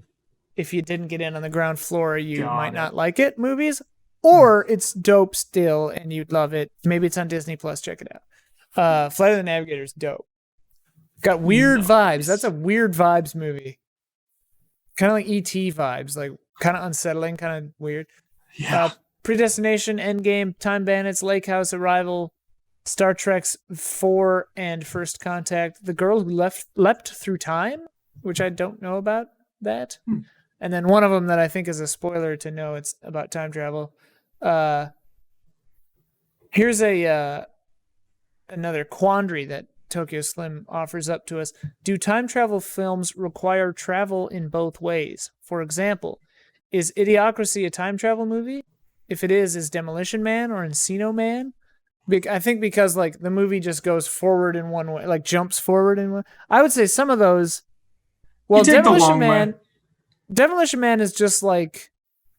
If you didn't get in on the ground floor, you might not like it movies. Or it's dope still and you'd love it. Maybe it's on Disney Plus. Check it out. Flight of the Navigator is dope. Got weird vibes. That's a weird vibes movie. Kind of like E.T. vibes. Like kind of unsettling, kind of weird.
Yeah.
Predestination, Endgame, Time Bandits, Lake House, Arrival, Star Trek's 4 and First Contact, The Girl Who Leapt Through Time, which I don't know about that. And then one of them that I think is a spoiler to know it's about time travel. Here's another quandary that Tokyo Slim offers up to us. Do time travel films require travel in both ways? For example, Is Idiocracy a time travel movie? If it is Demolition Man or Encino Man? I think because like the movie just goes forward in one way, like jumps forward in one. I would say some of those. Well, Demolition Man is just like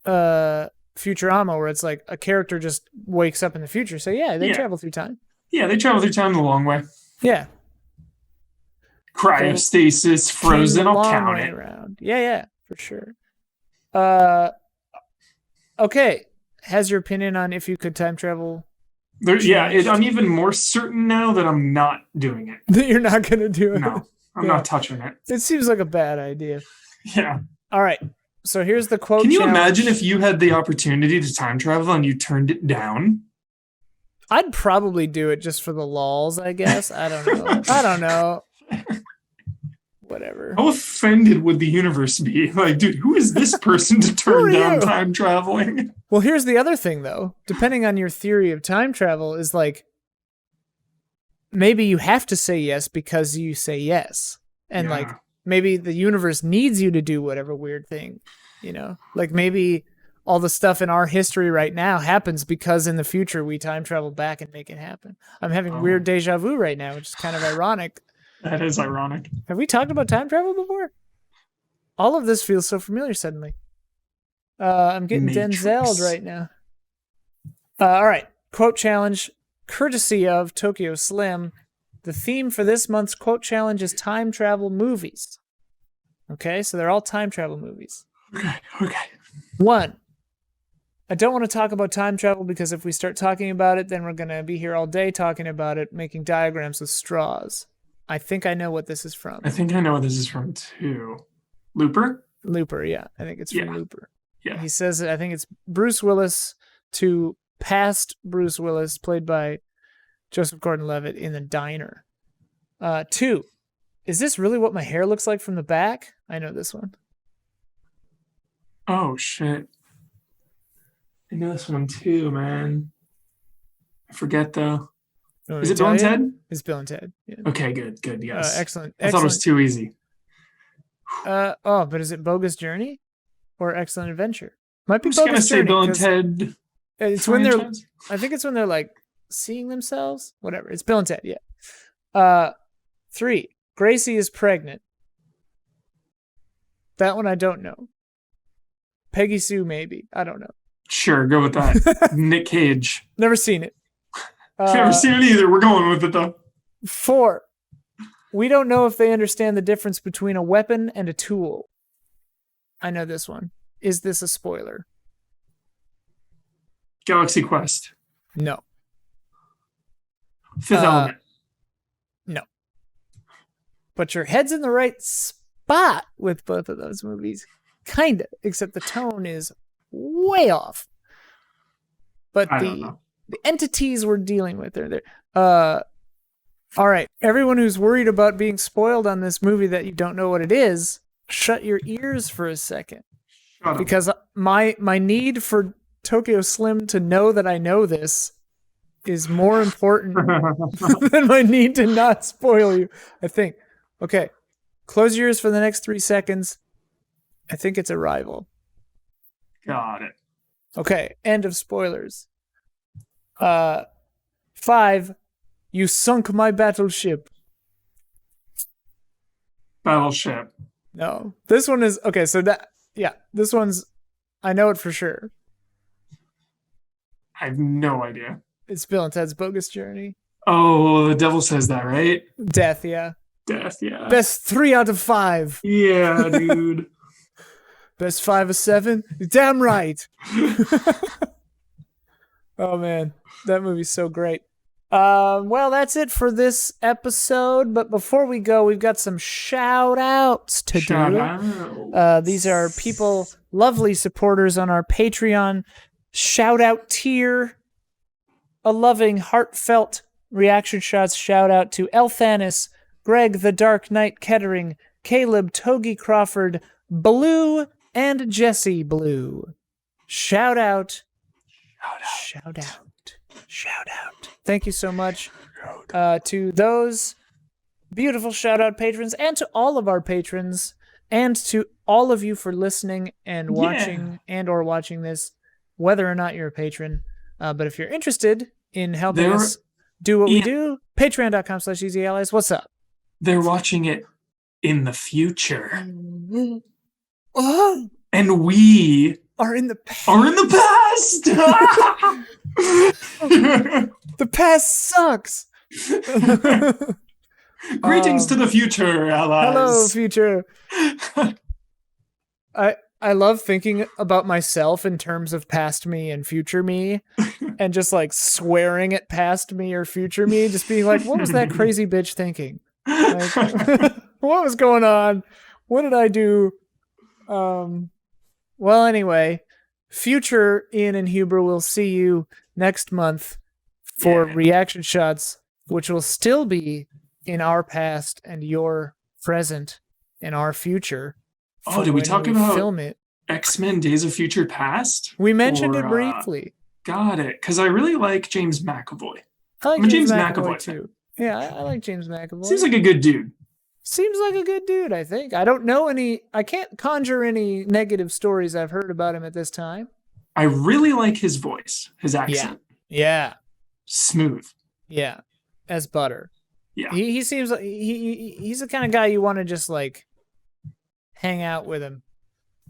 Futurama, where it's like a character just wakes up in the future. So yeah, they travel through time.
Yeah, they travel through time the long way.
Yeah.
Cryostasis, frozen, I'll count it.
Around. Yeah, for sure. Okay. Has your opinion on if you could time travel?
I'm even more certain now that I'm not doing it.
That you're not going to do it?
No, I'm not touching it.
It seems like a bad idea.
Yeah.
All right. So here's the quote.
Can you imagine if you had the opportunity to time travel and you turned it down?
I'd probably do it just for the lols, I guess. I don't know. Whatever.
How offended would the universe be? Like, dude, who is this person to turn down time traveling?
Well, here's the other thing, though. Depending on your theory of time travel, is like maybe you have to say yes because you say yes. And like maybe the universe needs you to do whatever weird thing, you know? Like maybe all the stuff in our history right now happens because in the future we time travel back and make it happen. I'm having weird deja vu right now, which is kind of ironic.
That is ironic.
Have we talked about time travel before? All of this feels so familiar suddenly. I'm getting Denzel'd right now. All right. Quote challenge, courtesy of Tokyo Slim. The theme for this month's quote challenge is time travel movies. Okay, so they're all time travel movies.
Okay.
1. I don't want to talk about time travel because if we start talking about it, then we're going to be here all day talking about it, making diagrams with straws. I think I know what this is from.
I think I know what this is from, too. Looper?
Looper, yeah. I think it's from Looper.
Yeah.
He says, I think it's Bruce Willis to past Bruce Willis, played by Joseph Gordon-Levitt, in the diner. 2, is this really what my hair looks like from the back? I know this one.
Oh, shit. I know this one, too, man. I forget, though. Is it Bill and Ted?
It's Bill and Ted. Yeah.
Okay, good, yes.
Excellent.
I thought it was too easy.
But is it Bogus Journey or Excellent Adventure? Might be
I'm just
Bogus
gonna
Journey.
Say Bill and Ted.
It's when they're. I think it's when they're like seeing themselves. Whatever. It's Bill and Ted. Yeah. 3. Gracie is pregnant. That one I don't know. Peggy Sue maybe. I don't know.
Sure, go with that. Nick Cage.
Never seen it.
Never seen it either. We're going with it, though.
4. We don't know if they understand the difference between a weapon and a tool. I know this one. Is this a spoiler?
Galaxy Quest.
No.
Fifth Element.
No. But your head's in the right spot with both of those movies. Kinda. Except the tone is way off. But the entities we're dealing with are there. All right. Everyone who's worried about being spoiled on this movie that you don't know what it is, shut your ears for a second. Because my need for Tokyo Slim to know that I know this is more important than my need to not spoil you, I think. Okay. Close your ears for the next 3 seconds. I think it's Arrival.
Got it.
Okay. End of spoilers. 5. You sunk my battleship.
Battleship.
No. This one is... Okay, so that... Yeah, this one's... I know it for sure.
I have no idea.
It's Bill and Ted's Bogus Journey.
Oh, the devil says that, right?
Death, yeah.
Death, yeah.
Best 3 out of 5.
Yeah, dude.
Best 5 of 7? Damn right. Oh, man. That movie's so great. Well, that's it for this episode. But before we go, we've got some shout-outs to do. These are people, lovely supporters on our Patreon shout-out tier. A loving, heartfelt reaction shots shout-out to Elthanis, Greg the Dark Knight Kettering, Caleb Togi Crawford, Blue, and Jesse Blue. Shout-out. Shout-out. Shout-out. Thank you so much to those beautiful shout-out patrons and to all of our patrons. And to all of you for listening and watching or watching this, whether or not you're a patron. But if you're interested in helping us do what we do, patreon.com/easyallies. What's up?
They're watching it in the future. And we
are in the past. The past sucks.
Greetings to the future, allies.
Hello, future. I love thinking about myself in terms of past me and future me, and just like swearing at past me or future me, just being like, what was that crazy bitch thinking? Like, what was going on? What did I do? Well, anyway, future Ian and Huber will see you next month for reaction shots, which will still be in our past and your present and our future.
Oh, did we talk about film it? X-Men Days of Future Past?
We mentioned it briefly.
Got it. Because I really like James McAvoy.
I like James McAvoy too. Yeah, I like James McAvoy.
Seems like a good dude.
Seems like a good dude, I think. I don't know I can't conjure any negative stories I've heard about him at this time.
I really like his voice, his accent.
Yeah.
Smooth.
Yeah. As butter.
Yeah.
He seems like he's the kind of guy you want to just like hang out with him.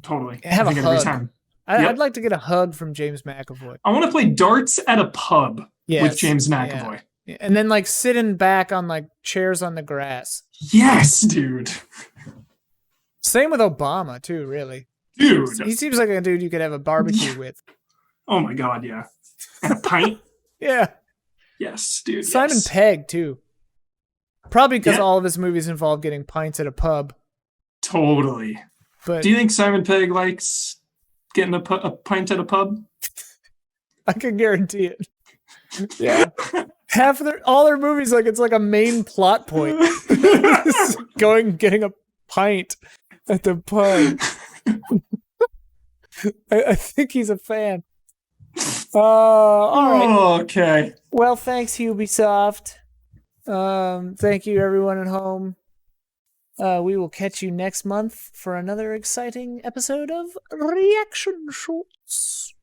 Totally.
Have a hug. I'd like to get a hug from James McAvoy.
I want to play darts at a pub with James McAvoy.
Yeah. And then like sitting back on like chairs on the grass.
Yes, dude.
Same with Obama too, really.
Dude.
He seems like a dude you could have a barbecue with.
Oh my God, yeah. And a pint?
Yeah.
Yes, dude.
Simon Pegg too. Probably because all of his movies involve getting pints at a pub.
Totally.
But
do you think Simon Pegg likes getting a pint at a pub?
I can guarantee it. Yeah. All their movies, like it's like a main plot point. Getting a pint at the pub. I think he's a fan. All right.
Okay.
Well, thanks, Ubisoft. Thank you, everyone at home. We will catch you next month for another exciting episode of Reaction Shots.